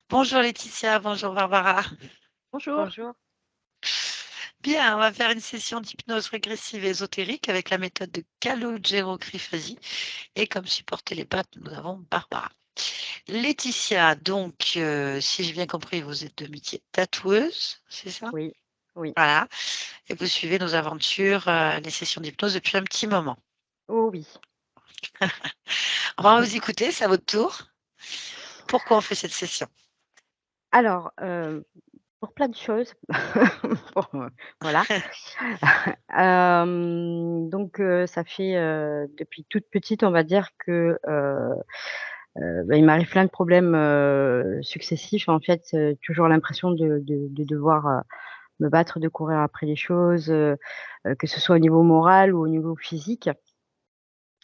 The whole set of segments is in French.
Bonjour Laetitia, bonjour Barbara. Bonjour. Bonjour. Bien, on va faire une session d'hypnose régressive ésotérique avec la méthode de Calogero-Crifasi. Et comme support télépathe, nous avons Barbara. Laetitia, donc, si j'ai bien compris, vous êtes de métier tatoueuse, c'est ça? Oui, oui. Voilà. Et vous suivez nos aventures, les sessions d'hypnose depuis un petit moment. Oh oui. On va vous écouter, c'est à votre tour. Pourquoi on fait cette session? Alors, pour plein de choses. Pour, voilà. Donc, ça fait, depuis toute petite, on va dire que, il m'arrive plein de problèmes, successifs. En fait, toujours l'impression de devoir, me battre, de courir après les choses, que ce soit au niveau moral ou au niveau physique.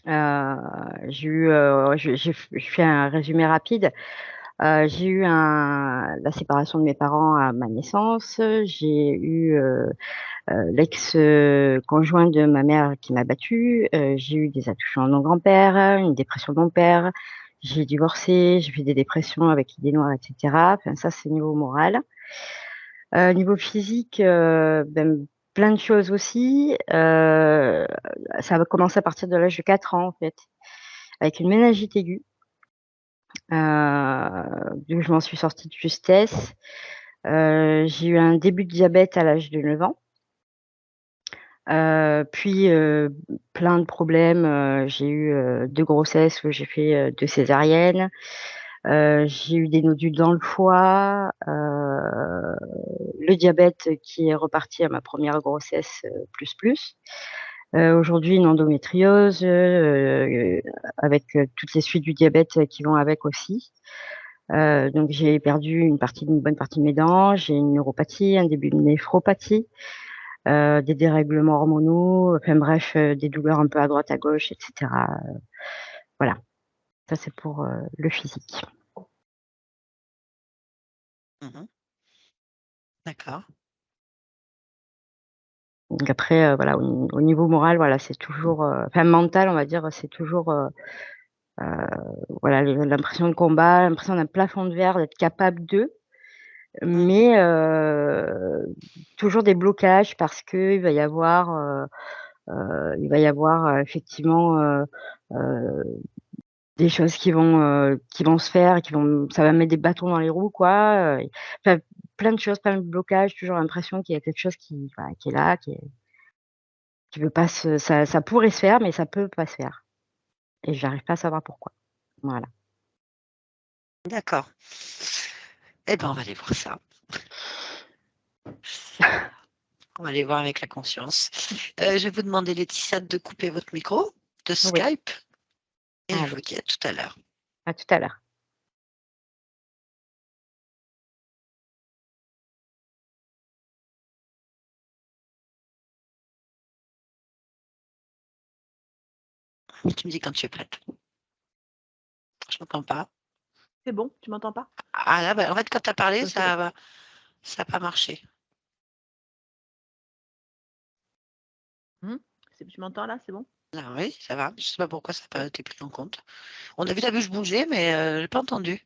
J'ai eu, je fais un résumé rapide. J'ai eu la séparation de mes parents à ma naissance. J'ai eu, l'ex, conjoint de ma mère qui m'a battue. J'ai eu des attouchements de mon grand-père, une dépression de mon père. J'ai divorcé, j'ai fait des dépressions avec idées noires et cetera. Enfin ça, c'est niveau moral. Niveau physique, plein de choses aussi. Ça a commencé à partir de l'âge de 4 ans, en fait, avec une méningite aiguë. Donc je m'en suis sortie de justesse. J'ai eu un début de diabète à l'âge de 9 ans. Puis, plein de problèmes, j'ai eu, 2 grossesses où j'ai fait, 2 césariennes. J'ai eu des nodules dans le foie, le diabète qui est reparti à ma première grossesse, plus. Aujourd'hui une endométriose, avec, toutes les suites du diabète qui vont avec aussi. Donc j'ai perdu une bonne partie de mes dents, j'ai une neuropathie, un début de néphropathie, des dérèglements hormonaux, enfin bref, des douleurs un peu à droite, à gauche et cetera, voilà. Ça c'est pour, le physique. Mmh. D'accord. Donc après, voilà, au niveau moral, voilà, c'est toujours, enfin mental, on va dire, c'est toujours, heu, voilà, l'impression de combat, l'impression d'un plafond de verre, d'être capable de, Mmh. mais toujours des blocages parce qu'il va y avoir, effectivement, heu, des choses qui vont se faire et ça va mettre des bâtons dans les roues quoi, enfin plein de choses, plein de blocages, toujours l'impression qu'il y a quelque chose qui, voilà, qui est là, qui veut pas ça pourrait se faire, mais ça peut pas se faire et j'arrive pas à savoir pourquoi. Voilà. D'accord. Eh ben, on va aller voir ça. On va aller voir avec la conscience. Je vais vous demander, Laetitia, de couper votre micro de Oui, Skype et je allez, vous dis à tout à l'heure. à tout à l'heure. Tu me dis quand tu es prête. Je m'entends pas. C'est bon, tu m'entends pas? Ah là, bah, en fait, quand tu as parlé, C'est bon. ça a pas marché. Mmh. Tu m'entends là, c'est bon? Ah oui, ça va. Je sais pas pourquoi ça a pas été pris en compte. On a vu la bûche bouger, mais j'ai pas entendu.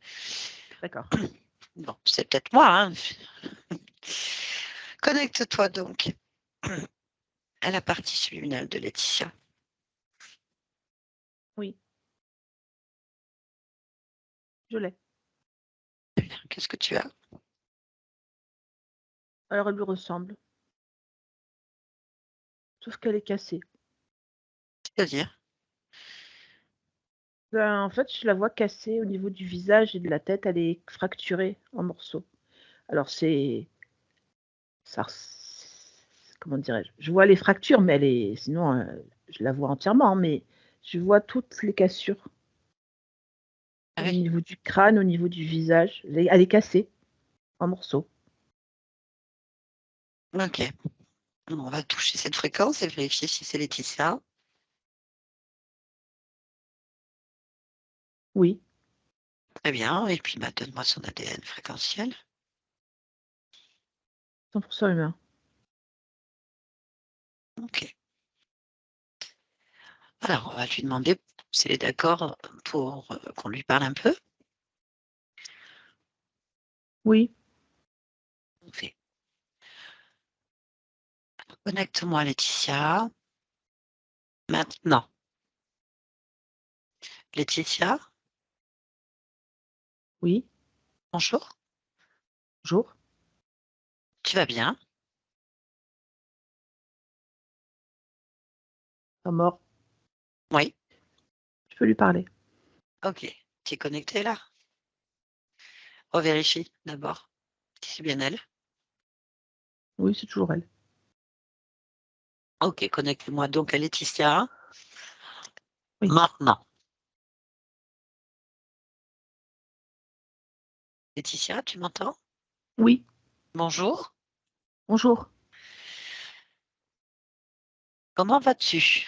D'accord. Bon, c'est peut-être moi, hein. Connecte-toi donc à la partie subliminale de Laetitia. Oui, je l'ai. Qu'est-ce que tu as? Alors elle lui ressemble, sauf qu'elle est cassée. C'est-à-dire? Ben, en fait, je la vois cassée au niveau du visage et de la tête, elle est fracturée en morceaux. Alors ça comment dirais-je? Je vois les fractures, mais elle est sinon, je la vois entièrement, mais je vois toutes les cassures Ah au oui, niveau du crâne, au niveau du visage. Elle est cassée en morceaux. ok. On va toucher cette fréquence et vérifier si c'est Laetitia. Oui, Très bien. Et puis, bah, donne-moi son ADN fréquentiel. 100% humain. Ok. Alors, on va lui demander s'il est d'accord pour qu'on lui parle un peu. Oui, On fait. Connecte-moi, Laetitia. Maintenant. Laetitia, oui, bonjour. bonjour. Tu vas bien? Pas mort. Oui. Je peux lui parler. Ok. Tu es connectée là? Revérifie d'abord. Si c'est bien elle. Oui, c'est toujours elle. Ok, connecte-moi donc à Laetitia. Oui. Maintenant. Laetitia, tu m'entends? Oui, Bonjour. bonjour. Comment vas-tu?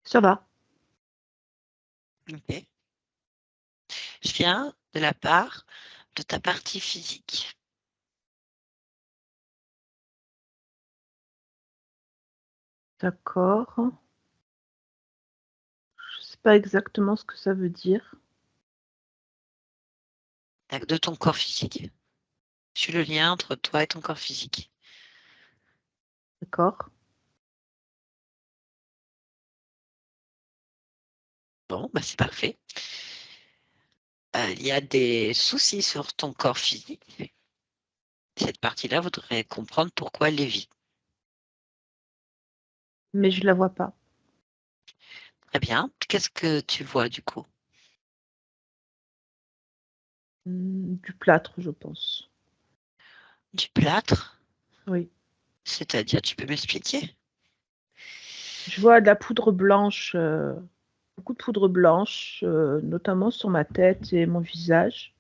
Ça va? Ok. Je viens de la part de ta partie physique. D'accord. Je sais pas exactement ce que ça veut dire. De ton corps physique. Je suis le lien entre toi et ton corps physique. D'accord. Bon, bah c'est parfait. Il y a des soucis sur ton corps physique. Cette partie-là voudrait comprendre pourquoi elle est vide. Mais je la vois pas. Très bien. Qu'est-ce que tu vois du coup? Du plâtre, je pense. Du plâtre? Oui. C'est-à-dire, tu peux m'expliquer? Je vois de la poudre blanche, beaucoup de poudre blanche, notamment sur ma tête et mon visage.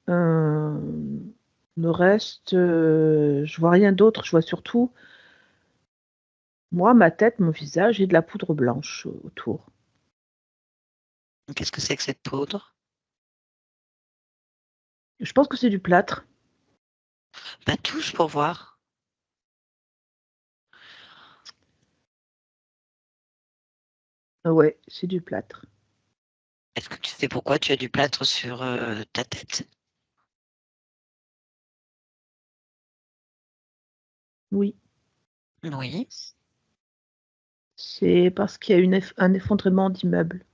Le reste, je vois rien d'autre. Je vois surtout, moi, ma tête, mon visage et de la poudre blanche autour. Qu'est-ce que c'est que cette poudre? Je pense que c'est du plâtre. Bah, touche pour voir. Ouais, c'est du plâtre. Est-ce que tu sais pourquoi tu as du plâtre sur ta tête? Oui. Oui. C'est parce qu'il y a un effondrement d'immeuble.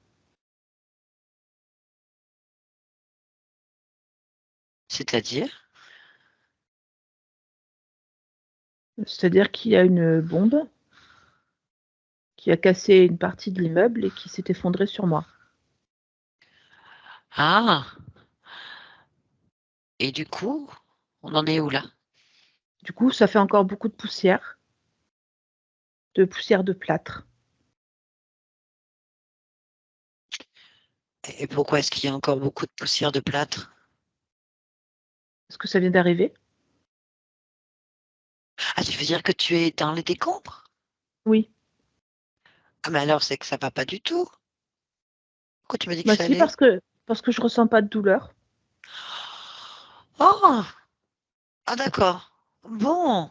C'est-à-dire? C'est-à-dire qu'il y a une bombe qui a cassé une partie de l'immeuble et qui s'est effondrée sur moi. Ah! Et du coup, on en est où là? Du coup, ça fait encore beaucoup de poussière de plâtre. Et pourquoi est-ce qu'il y a encore beaucoup de poussière de plâtre? Est-ce que ça vient d'arriver? Ah, tu veux dire que tu es dans les décombres? Oui. Ah, mais alors c'est que ça va pas du tout. Pourquoi tu m'as dit que Bah ça si, allait? parce que je ressens pas de douleur. Oh! Ah, d'accord. Bon.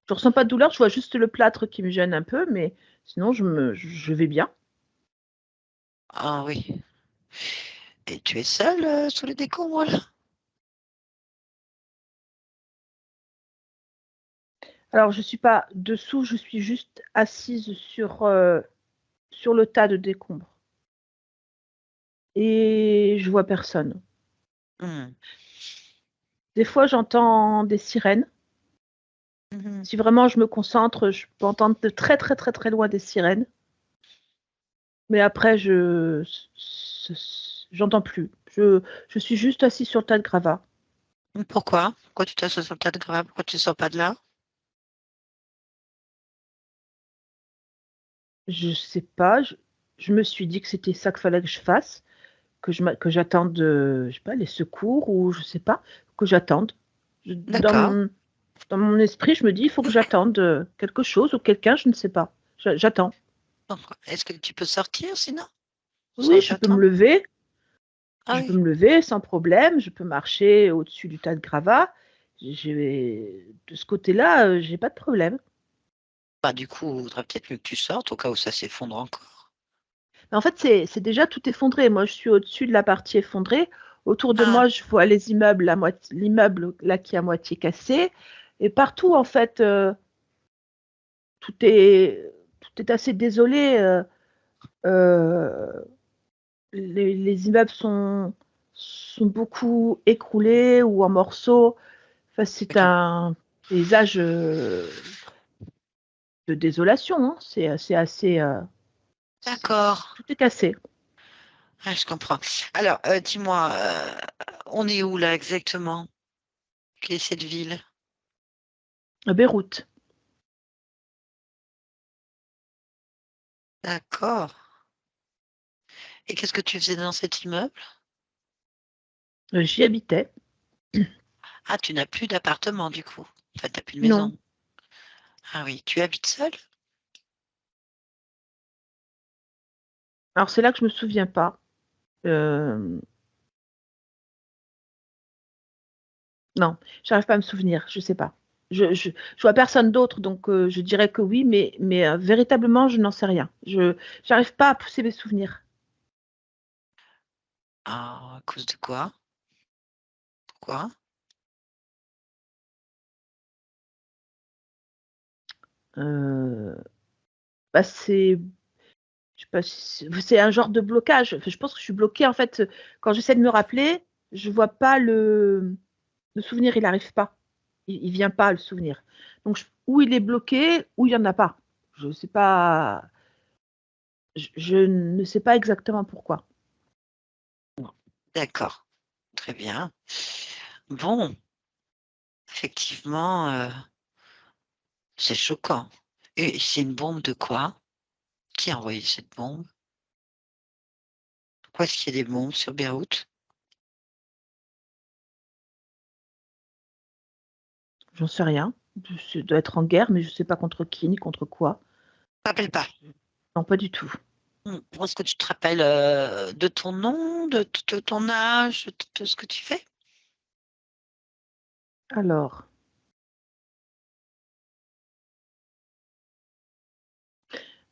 Je ressens pas de douleur, je vois juste le plâtre qui me gêne un peu, mais sinon je vais bien. Ah oui. Et tu es seule sous les décombres là? Alors je suis pas dessous, je suis juste assise sur le tas de décombres. Et je vois personne. Hmm. Des fois j'entends des sirènes. Mhm. Si vraiment je me concentre, je peux entendre de très très très très loin des sirènes. Mais après j'entends plus. Je suis juste assise sur le tas de gravats. Pourquoi? Pourquoi tu t'assois sur le tas de gras? Pourquoi tu ne sors pas de là? Je sais pas, je me suis dit que c'était ça qu'il fallait que je fasse, que j'attende, je sais pas, les secours ou je sais pas, que j'attende. D'accord. Dans mon esprit, je me dis, il faut que j'attende quelque chose ou quelqu'un, je ne sais pas. J'attends. Donc, est-ce que tu peux sortir sinon? Oui, Sans attendre? Ah je peux oui. me lever sans problème, je peux marcher au-dessus du tas de gravats. De ce côté-là, j'ai pas de problème. Bah, du coup, il vaudrait peut-être mieux que tu sortes au cas où ça s'effondre encore. En fait, c'est déjà tout effondré. Moi, je suis au-dessus de la partie effondrée. Autour de Ah, moi, je vois les immeubles, l'immeuble là qui est à moitié cassé. Et partout, en fait, tout est assez désolé. Euh, les immeubles sont beaucoup écroulés ou en morceaux. Enfin, c'est d'accord. un paysage de désolation, hein. C'est assez. D'accord. Tout est cassé. Ah, je comprends. Alors, dis-moi, on est où là exactement? Quelle est cette ville? À Beyrouth. D'accord. Et qu'est-ce que tu faisais dans cet immeuble? J'y habitais. Ah, tu n'as plus d'appartement du coup. Enfin, tu n'as plus de Non. maison. Ah oui, tu habites seul? Alors, c'est là que je me souviens pas. Euh, Non, j'arrive pas à me souvenir. Je sais pas. Je vois personne d'autre, donc je dirais que oui, mais véritablement, je n'en sais rien. Je J'arrive pas à pousser mes souvenirs. Ah, à cause de quoi? Pourquoi? Euh, Bah, je sais pas, c'est un genre de blocage. Enfin, je pense que je suis bloquée en fait. Quand j'essaie de me rappeler, je vois pas le souvenir. Il n'arrive pas. Il vient pas le souvenir. Donc ou il est bloqué, ou il y en a pas. Je sais pas. Je ne sais pas exactement pourquoi. D'accord. Très bien. Bon, effectivement, c'est choquant. Et c'est une bombe de quoi? Qui a envoyé cette bombe? Pourquoi est-ce qu'il y a des bombes sur Beyrouth? J'en sais rien. Je dois être en guerre, mais je sais pas contre qui ni contre quoi. Je ne me rappelle pas. Non, pas du tout. Est-ce que tu te rappelles de ton nom, de ton âge, de ce que tu fais? Alors,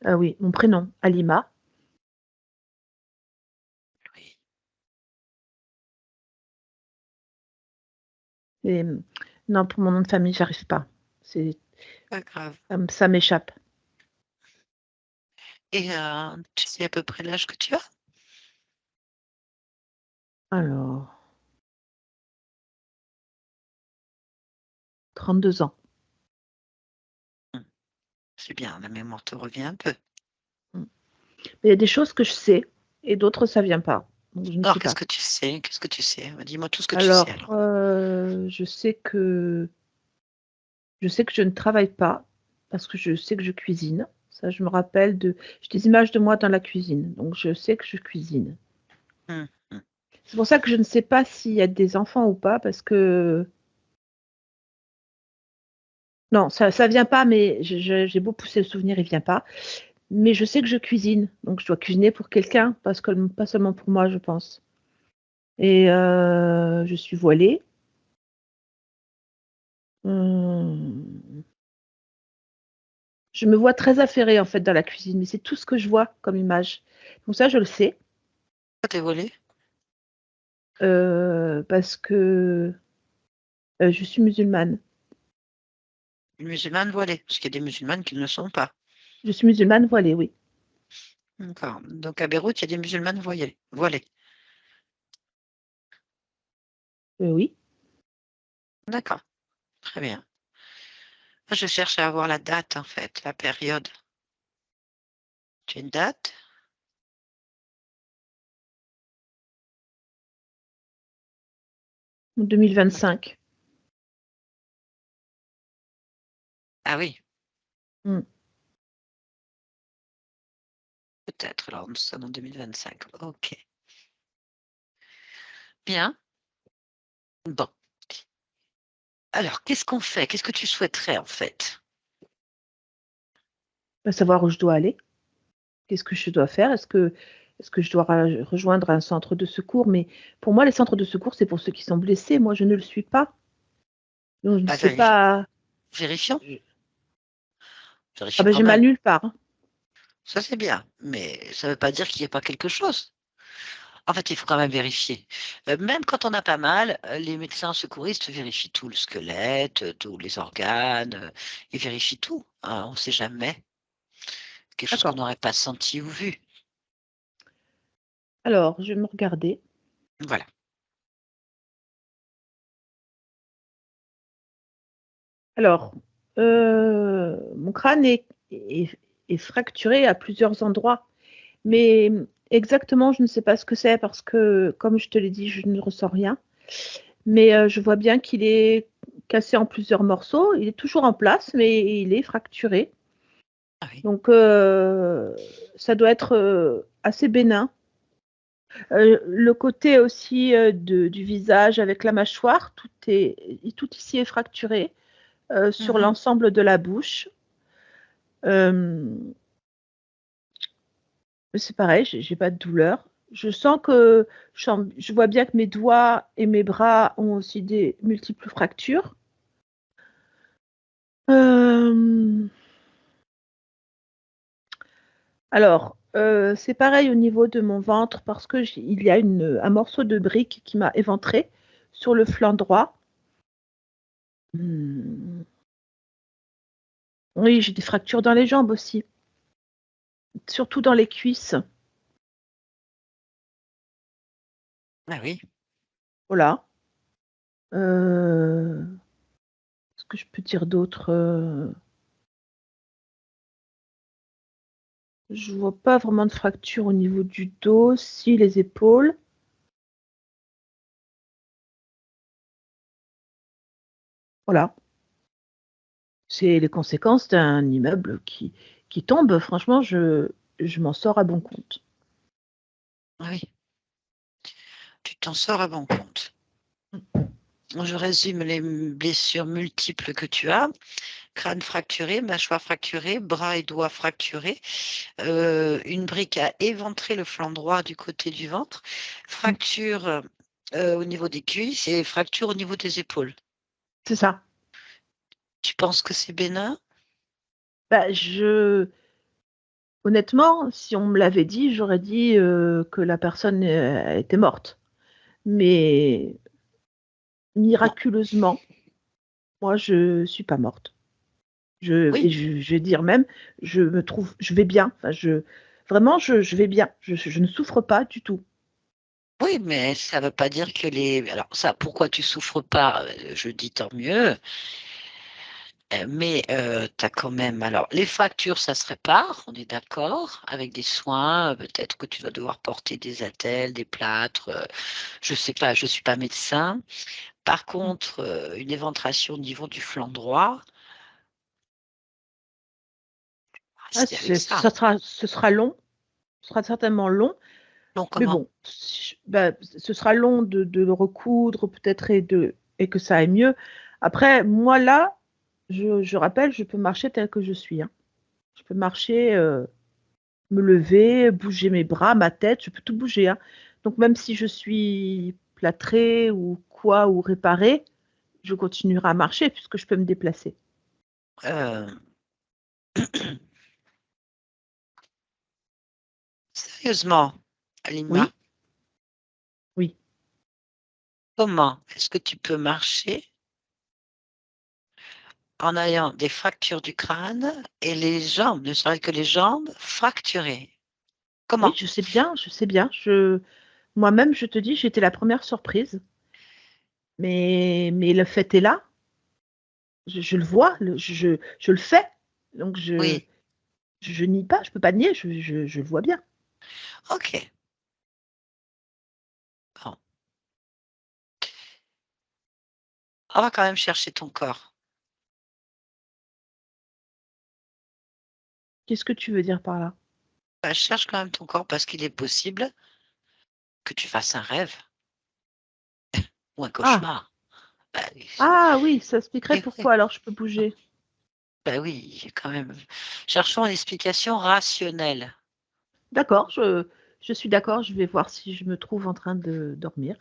ah oui, mon prénom, Alima. Oui, Et, non, pour mon nom de famille, j'arrive pas. C'est, pas grave. ça m'échappe. Et tu sais à peu près l'âge que tu as? Alors, 32 ans. Hmm, c'est bien, la mémoire te revient un peu. Mm. Mais il y a des choses que je sais et d'autres, ça vient pas. Donc, je ne Alors, sais qu'est-ce pas. que tu sais? Qu'est-ce que tu sais? Dis-moi tout ce que tu sais Alors, alors. je sais que je ne travaille pas parce que je sais que je cuisine. Ça, je me rappelle de. J'ai des images de moi dans la cuisine, donc je sais que je cuisine. Hmm, hmm. C'est pour ça que je ne sais pas s'il y a des enfants ou pas, parce que non, ça vient pas, mais j'ai beau pousser le souvenir, il vient pas. Mais je sais que je cuisine, donc je dois cuisiner pour quelqu'un, parce que pas seulement pour moi, je pense. Et je suis voilée. Hum, Je me vois très affairée en fait dans la cuisine, mais c'est tout ce que je vois comme image. Donc ça, je le sais, Pourquoi t'es volé? parce que je suis musulmane. Une musulmane voilée, parce qu'il y a des musulmanes qui ne le sont pas. Je suis musulmane voilée, oui. D'accord. Donc à Beyrouth, il y a des musulmanes voilées. Voilées. Oui. D'accord. Très bien. Moi, je cherche à avoir la date, en fait, la période. Tu as une date? 2025. Ah oui, Mm. peut-être. Alors, nous sommes en 2025. OK. Bien. Bon. Alors, qu'est-ce qu'on fait? Qu'est-ce que tu souhaiterais, en fait? Pas savoir où je dois aller. Qu'est-ce que je dois faire? Est-ce que je dois rejoindre un centre de secours? Mais pour moi, les centres de secours, c'est pour ceux qui sont blessés. Moi, je ne le suis pas. Donc, je ne Bah, sais pas. vérifions. Ah Vérifions ben, quand j'ai mal même. nulle part, hein. Ça, c'est bien, mais ça ne veut pas dire qu'il n'y ait pas quelque chose. En fait, il faut quand même vérifier. Même quand on a pas mal, les médecins secouristes vérifient tout, le squelette, tous les organes, ils vérifient tout, hein, on ne sait jamais. Quelque chose qu'on D'accord. n'aurait pas senti ou vu. Alors, je vais me regarder. Voilà. Alors, mon crâne est fracturé à plusieurs endroits, mais exactement, je ne sais pas ce que c'est parce que, comme je te l'ai dit, je ne ressens rien. Mais je vois bien qu'il est cassé en plusieurs morceaux. Il est toujours en place, mais il est fracturé. Ah oui. Donc, ça doit être assez bénin. Le côté aussi du visage avec la mâchoire, tout ici est fracturé sur Mhm. l'ensemble de la bouche. Euh, c'est pareil, j'ai pas de douleur. Je sens que je vois bien que mes doigts et mes bras ont aussi des multiples fractures. Euh, alors, c'est pareil au niveau de mon ventre parce que il y a un morceau de brique qui m'a éventré sur le flanc droit. Hmm. Oui, j'ai des fractures dans les jambes aussi, surtout dans les cuisses. Ah oui. Voilà. Ce que je peux dire d'autre je vois pas vraiment de fracture au niveau du dos, si les épaules. Voilà. C'est les conséquences d'un immeuble qui tombe. Franchement, je m'en sors à bon compte. Ah oui. Tu t'en sors à bon compte. Je résume les blessures multiples que tu as. Crâne fracturé, mâchoire fracturée, bras et doigts fracturés, une brique a éventré le flanc droit du côté du ventre, fracture au niveau des cuisses et fracture au niveau des épaules. C'est ça. Tu penses que c'est bénin? Bah, honnêtement, si on me l'avait dit, j'aurais dit que la personne était morte. Mais Non. miraculeusement, moi, je suis pas morte. Et Oui, je vais dire même, je vais bien. Enfin, vraiment, je vais bien. Je ne souffre pas du tout. oui, mais ça ne veut pas dire que les. Alors ça, pourquoi tu souffres pas? Je dis tant mieux. Mais tu as quand même. Alors, les fractures, ça se répare, on est d'accord, avec des soins. Peut-être que tu vas devoir porter des attelles, des plâtres. Je sais pas, je suis pas médecin. Par contre, une éventration au niveau du flanc droit, Ah, rester avec ça. ce sera long, ce sera certainement long. Non, Mais comment? bon, bah, ce sera long de le recoudre peut-être et que ça aille mieux. Après, moi là, je rappelle, je peux marcher tel que je suis, hein. Je peux marcher, me lever, bouger mes bras, ma tête, je peux tout bouger, hein. Donc même si je suis plâtrée ou quoi ou réparée, je continuerai à marcher puisque je peux me déplacer. Euh, Sérieusement, Alima, Oui, oui. comment est-ce que tu peux marcher en ayant des fractures du crâne et les jambes, ne serait-ce que les jambes fracturées? Oui, Comment? je sais bien, je sais bien. Moi-même, je te dis, j'étais la première surprise. Mais le fait est là. Je le vois, je le fais. Donc Oui, je nie pas, je peux pas nier, je le vois bien. ok. Bon. On va quand même chercher ton corps. Qu'est-ce que tu veux dire par là? Bah, cherche quand même ton corps parce qu'il est possible que tu fasses un rêve ou un Ah, cauchemar. Bah, ah oui, ça expliquerait eh oui, pourquoi alors je peux bouger. bah oui, quand même. Cherchons une explication rationnelle. D'accord, je suis d'accord, je vais voir si je me trouve en train de dormir.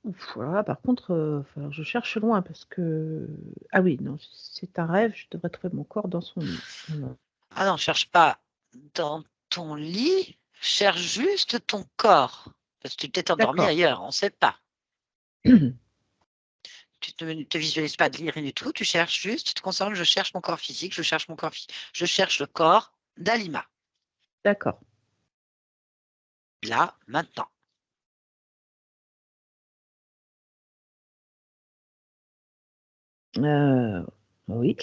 Ouf, voilà, par contre, je cherche loin parce que. Ah oui, non, c'est un rêve, je devrais trouver mon corps dans son lit. Non, non. Ah non, cherche pas dans ton lit, cherche juste ton corps. Parce que tu t'es endormi D'accord. ailleurs, on ne sait pas. Tu ne te visualises pas de lire rien du tout, tu cherches juste, tu te concentres, je cherche mon corps physique, je cherche le corps d'Alima, D'accord. là, maintenant. Oui.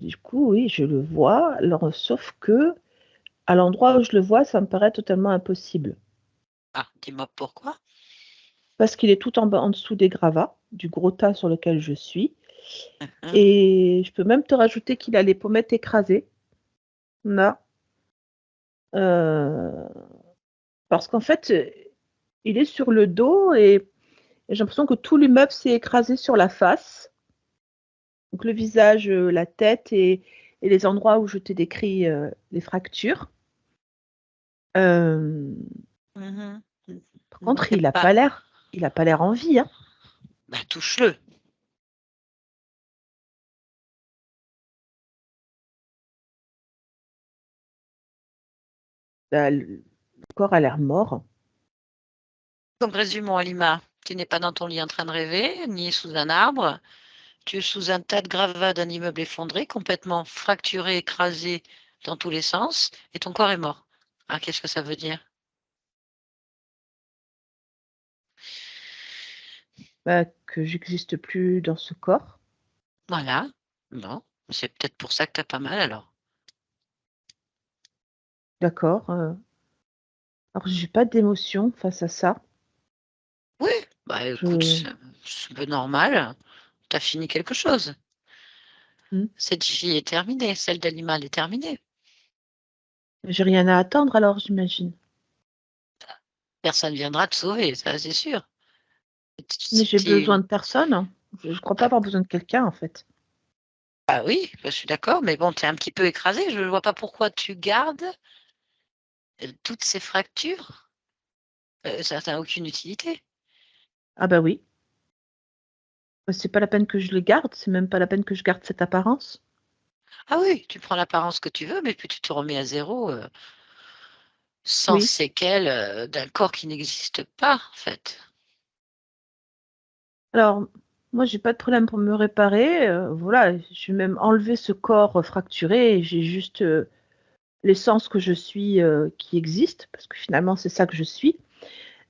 Du coup, oui, je le vois. Alors, sauf que à l'endroit où je le vois, ça me paraît totalement impossible. Ah, dis-moi pourquoi. Parce qu'il est tout en bas, en dessous des gravats, du gros tas sur lequel je suis. Hein, Et je peux même te rajouter qu'il a les pommettes écrasées. Là. Euh, Parce qu'en fait, il est sur le dos et j'ai l'impression que tout l'immeuble s'est écrasé sur la face. Donc le visage, la tête et les endroits où je t'ai décrit les fractures. Euh, mhm. Par Ne contre, t'inquiète pas. il a pas l'air en vie, hein. Bah, touche-le. Le corps a l'air mort. Donc, résumons, Alima, tu n'es pas dans ton lit en train de rêver, ni sous un arbre. Tu es sous un tas de gravats d'un immeuble effondré, complètement fracturé, écrasé dans tous les sens, et ton corps est mort. Ah, qu'est-ce que ça veut dire? Bah, que j'existe plus dans ce corps. Voilà. Bon, c'est peut-être pour ça que tu as pas mal alors. D'accord. Alors, j'ai pas d'émotion face à ça. Oui, bah écoute, Je... c'est un peu normal. Tu as fini quelque chose. Hmm. Cette vie est terminée, celle d'Alima est terminée. J'ai rien à attendre alors, j'imagine. Personne viendra te sauver, ça c'est sûr. Mais j'ai besoin T'es- de personne. Je crois pas avoir besoin de quelqu'un, en fait. Ah oui, je suis d'accord, mais bon, tu es un petit peu écrasé. Je ne vois pas pourquoi tu gardes toutes ces fractures. Ça n'a aucune utilité. Ah bah oui. Bah, c'est pas la peine que je les garde. C'est même pas la peine que je garde cette apparence. Ah oui, tu prends l'apparence que tu veux, mais puis tu te remets à zéro sans Oui. séquelles d'un corps qui n'existe pas, en fait. Alors, moi, j'ai pas de problème pour me réparer. Voilà, je vais même enlever ce corps fracturé et j'ai juste l'essence que je suis qui existe, parce que finalement, c'est ça que je suis.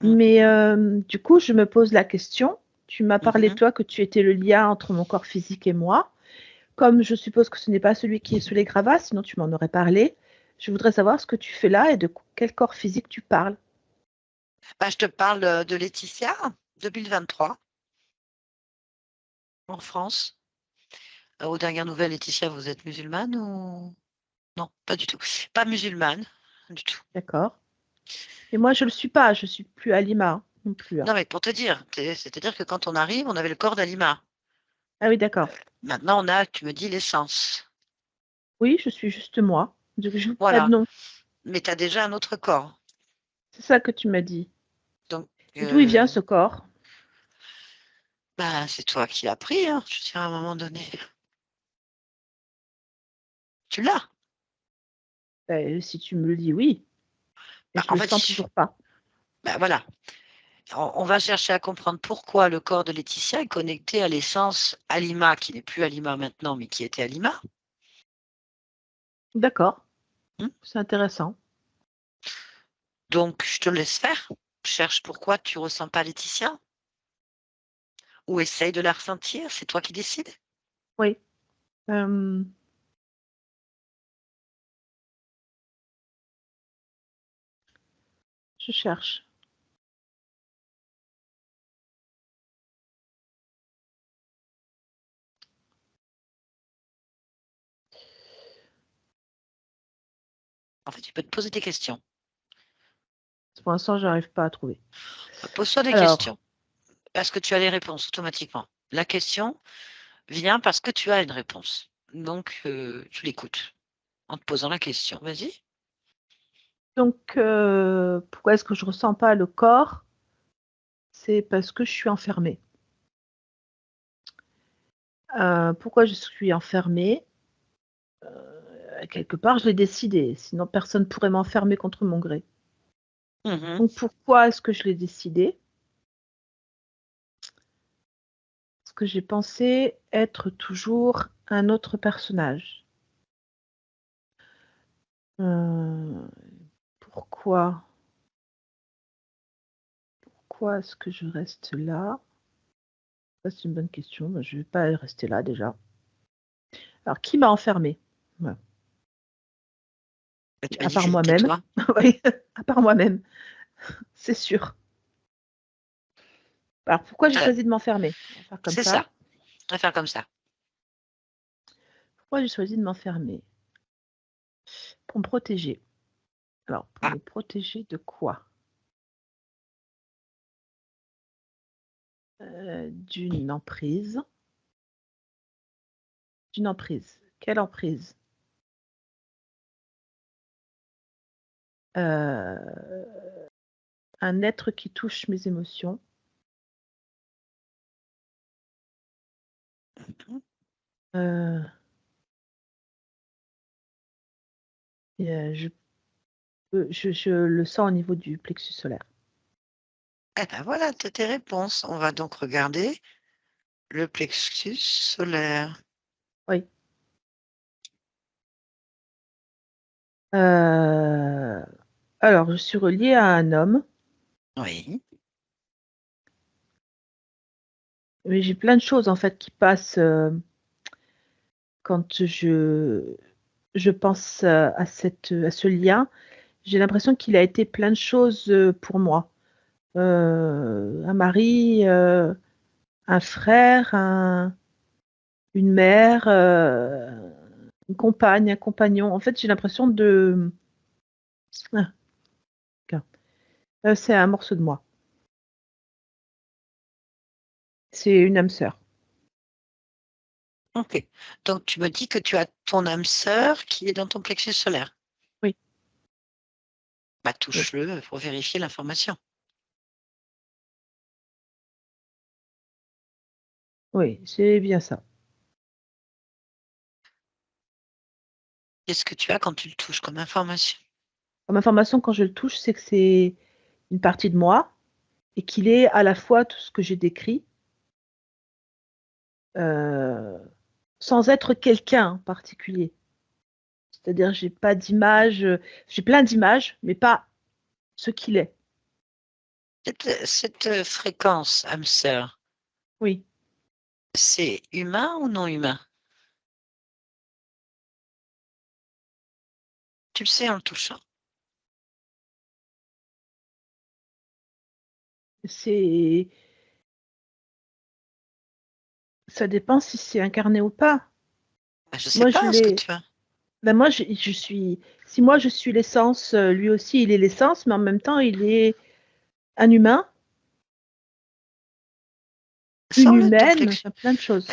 Mais Mhm, du coup, je me pose la question. Tu m'as parlé, mhm. toi, que tu étais le lien entre mon corps physique et moi. Comme je suppose que ce n'est pas celui qui est sous les gravats, sinon tu m'en aurais parlé, je voudrais savoir ce que tu fais là et de quel corps physique tu parles. Bah, je te parle de Laetitia, 2023, en France. Aux dernières nouvelles, Laetitia, vous êtes musulmane ou... Non, pas du tout. Pas musulmane, du tout. D'accord. Et moi, je ne le suis pas, je suis plus Alima hein, non plus. Hein. Non, mais pour te dire, c'est-à-dire que quand on arrive, on avait le corps d'Alima. Ah oui, d'accord. Maintenant, on a, tu me dis, l'essence. Oui, je suis juste moi. Je n'ai pas de Voilà. nom. Mais tu as déjà un autre corps. C'est ça que tu m'as dit. Donc, Et d'où il vient ce corps? bah, c'est toi qui l'as pris, hein, je dirais à un moment donné. Tu l'as. Si tu me le dis, oui. Et Bah, je en le fait, sens toujours pas. bah, voilà. On va chercher à comprendre pourquoi le corps de Laetitia est connecté à l'essence Alima, qui n'est plus Alima maintenant, mais qui était Alima. D'accord. Hmm. C'est intéressant. Donc, je te laisse faire. Cherche pourquoi tu ressens pas Laetitia ou essaye de la ressentir. C'est toi qui décides. Oui. Euh, je cherche. En fait, tu peux te poser des questions. Pour l'instant, je n'arrive pas à trouver. Pose-toi des Alors, questions parce que tu as les réponses automatiquement. La question vient parce que tu as une réponse. Donc, tu l'écoutes en te posant la question. Vas-y. donc, pourquoi est-ce que je ressens pas le corps? C'est parce que je suis enfermée. Pourquoi je suis enfermée? quelque part, je l'ai décidé. Sinon, personne ne pourrait m'enfermer contre mon gré. Mhm. Donc, pourquoi est-ce que je l'ai décidé? Parce que j'ai pensé être toujours un autre personnage. Euh, pourquoi? Pourquoi est-ce que je reste là? Ça, c'est une bonne question. Mais je ne vais pas rester là déjà. Alors, qui m'a enfermé? Voilà. Tu m'as À dit part c'était moi-même. toi. Oui, à part moi-même, c'est sûr. Alors, pourquoi j'ai Euh, choisi de m'enfermer? On va faire comme C'est ça. ça. On va faire comme ça. Pourquoi j'ai choisi de m'enfermer? Pour me protéger. Alors, pour Ah, me protéger de quoi? D'une emprise. D'une emprise. Quelle emprise? Un être qui touche mes émotions. mhm. Euh, et, je le sens au niveau du plexus solaire. Eh ben voilà, t'as tes réponses. On va donc regarder le plexus solaire. Oui. Alors, je suis reliée à un homme, Oui. mais j'ai plein de choses en fait qui passent quand je pense à ce lien. J'ai l'impression qu'il a été plein de choses pour moi. Un mari, un frère, une mère, une compagne, un compagnon. En fait, j'ai l'impression de... Ah, ok. C'est un morceau de moi. C'est une âme sœur. Ok. Donc tu me dis que tu as ton âme sœur qui est dans ton plexus solaire. Oui, Bah oui, touche-le pour vérifier l'information. oui, c'est bien ça. Qu'est-ce que tu as quand tu le touches comme information? Comme information, quand je le touche, c'est que c'est une partie de moi et qu'il est à la fois tout ce que j'ai décrit, euh, sans être quelqu'un en particulier. C'est-à-dire, j'ai pas d'image, j'ai plein d'images, mais pas ce qu'il est. Cette fréquence âme sœur, Oui, c'est humain ou non humain? Tu le sais en le touchant. c'est, ça dépend si c'est incarné ou pas. Bah, je ne sais Moi, je pas ce que l'ai, tu as. ben moi, je suis, si moi je suis l'essence, lui aussi il est l'essence, mais en même temps il est un humain, une Sors-le de ton humaine, plexus, enfin, plein de choses.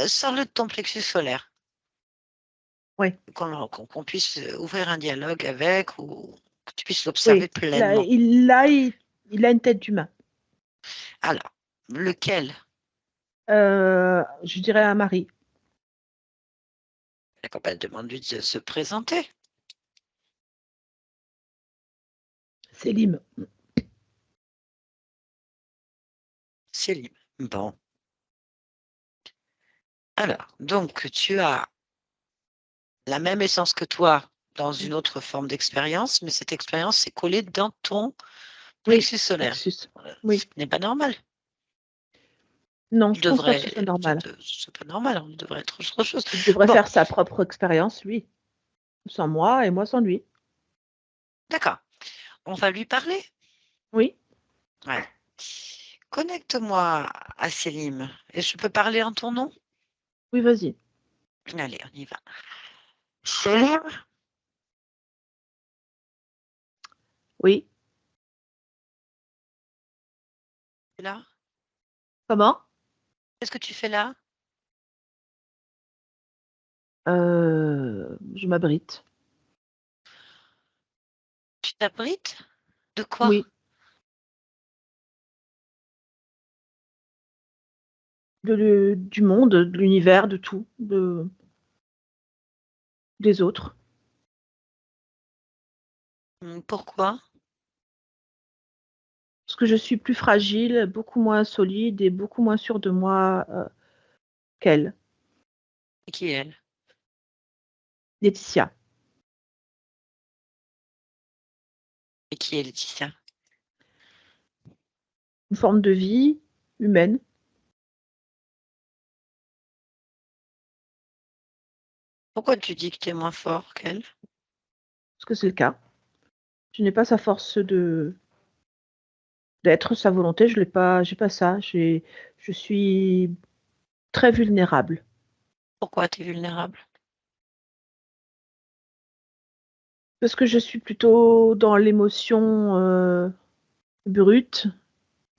sors-le de ton plexus solaire, Oui, qu'on puisse ouvrir un dialogue avec ou que tu puisses l'observer oui. Là, pleinement. il a une tête d'humain. Alors, lequel? Je dirais un mari. La campagne demande-lui de se présenter. Célim. Céline. Bon. Alors, donc, tu as la même essence que toi dans une autre forme d'expérience, mais cette expérience s'est collée dans ton Oui, plexus solaire. Plexus. Ce Oui. n'est pas normal. Non, Il je pense pas que ce devrait, soit normal. c'est pas normal, on devrait être autre chose. Il devrait Bon, faire sa propre expérience, lui, sans moi et moi sans lui. d'accord. On va lui parler. Oui, Ouais. Connecte-moi à Célim. Et je peux parler en ton nom? oui, vas-y. Allez, on y va. Célim, Oui. tu es là? Comment? Qu'est-ce que tu fais là? Je m'abrite. Tu t'abrites? De quoi? Oui. Du monde, de l'univers, de tout. des autres. Pourquoi? Parce que je suis plus fragile, beaucoup moins solide et beaucoup moins sûre de moi qu'elle. Et qui est elle? Laetitia. Et qui est Laetitia? Une forme de vie humaine. Pourquoi tu dis que tu es moins fort qu'elle? Parce que c'est le cas. Je n'ai pas sa force d'être, sa volonté, je l'ai pas, j'ai pas ça. Je suis très vulnérable. Pourquoi tu es vulnérable? Parce que je suis plutôt dans l'émotion brute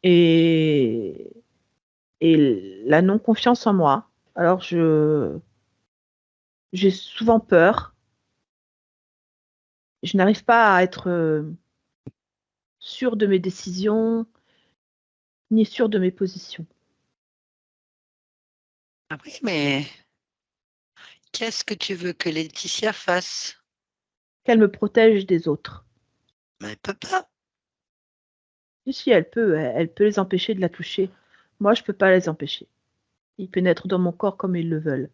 et, et la non-confiance en moi. Alors j'ai souvent peur. Je n'arrive pas à être sûre de mes décisions, ni sûre de mes positions. Ah oui, mais qu'est-ce que tu veux que Laetitia fasse? Qu'elle me protège des autres. Mais elle peut pas. Et si elle peut les empêcher de la toucher. Moi, je peux pas les empêcher. Ils pénètrent dans mon corps comme ils le veulent.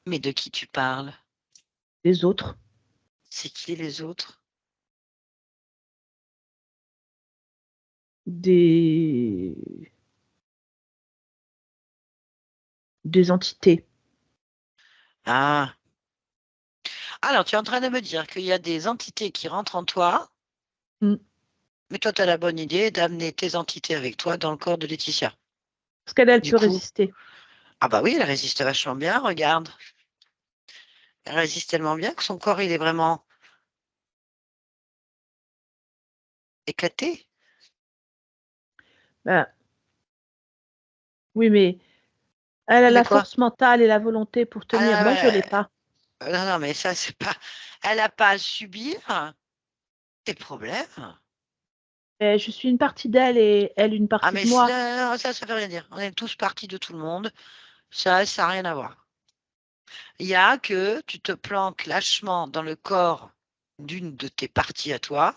Mais de qui tu parles? Les autres, C'est qui les autres? des, des entités. Ah. Alors, tu es en train de me dire qu'il y a des entités qui rentrent en toi, Mm. mais toi, tu as la bonne idée d'amener tes entités avec toi dans le corps de Laetitia. Parce qu'elle Du peut coup, résister. ah bah oui, elle résiste vachement bien, regarde. Elle résiste tellement bien que son corps, il est vraiment éclaté. Ben, oui, mais elle a Mais la quoi? force mentale et la volonté pour tenir. Ah, Moi, je l'ai pas. non, non, mais ça, c'est pas. Elle n'a pas à subir tes problèmes. Et je suis une partie d'elle et elle une Ah, partie mais de moi. non, ça veut rien dire. On est tous partis de tout le monde. Ça n'a rien à voir. Il y a que tu te planques lâchement dans le corps d'une de tes parties à toi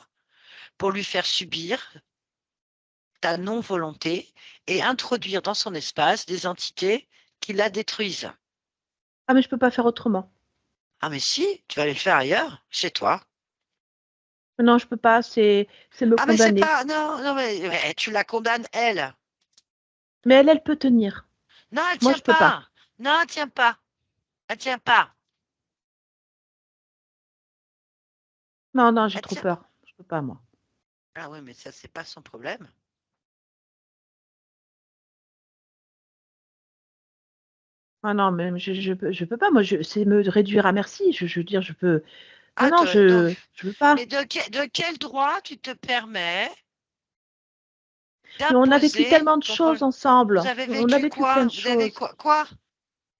pour lui faire subir ta non-volonté et introduire dans son espace des entités qui la détruisent. Ah, mais je peux pas faire autrement. Ah, mais si, tu vas aller le faire ailleurs, chez toi. Non, je peux pas. C'est me Ah, mais c'est condamner. pas. Non, non, mais tu la condamnes, elle. Mais elle peut tenir. Non, elle Moi, tient je peux pas. pas. Non, elle tient pas. Elle tient pas. Non, non, j'ai Elle trop tient. peur. Je peux pas, moi. Ah oui, mais ça, c'est pas son problème. Ah non, mais je peux pas. Moi, c'est me réduire à merci. Je veux dire, je peux. Non, Ah, non, donc, je veux pas. mais de quel droit tu te permets Mais on a vécu d'imposer tellement de ton problème? choses ensemble. Vous avez On a vécu vécu plein quoi? de Vous avez choses. quoi? Quoi?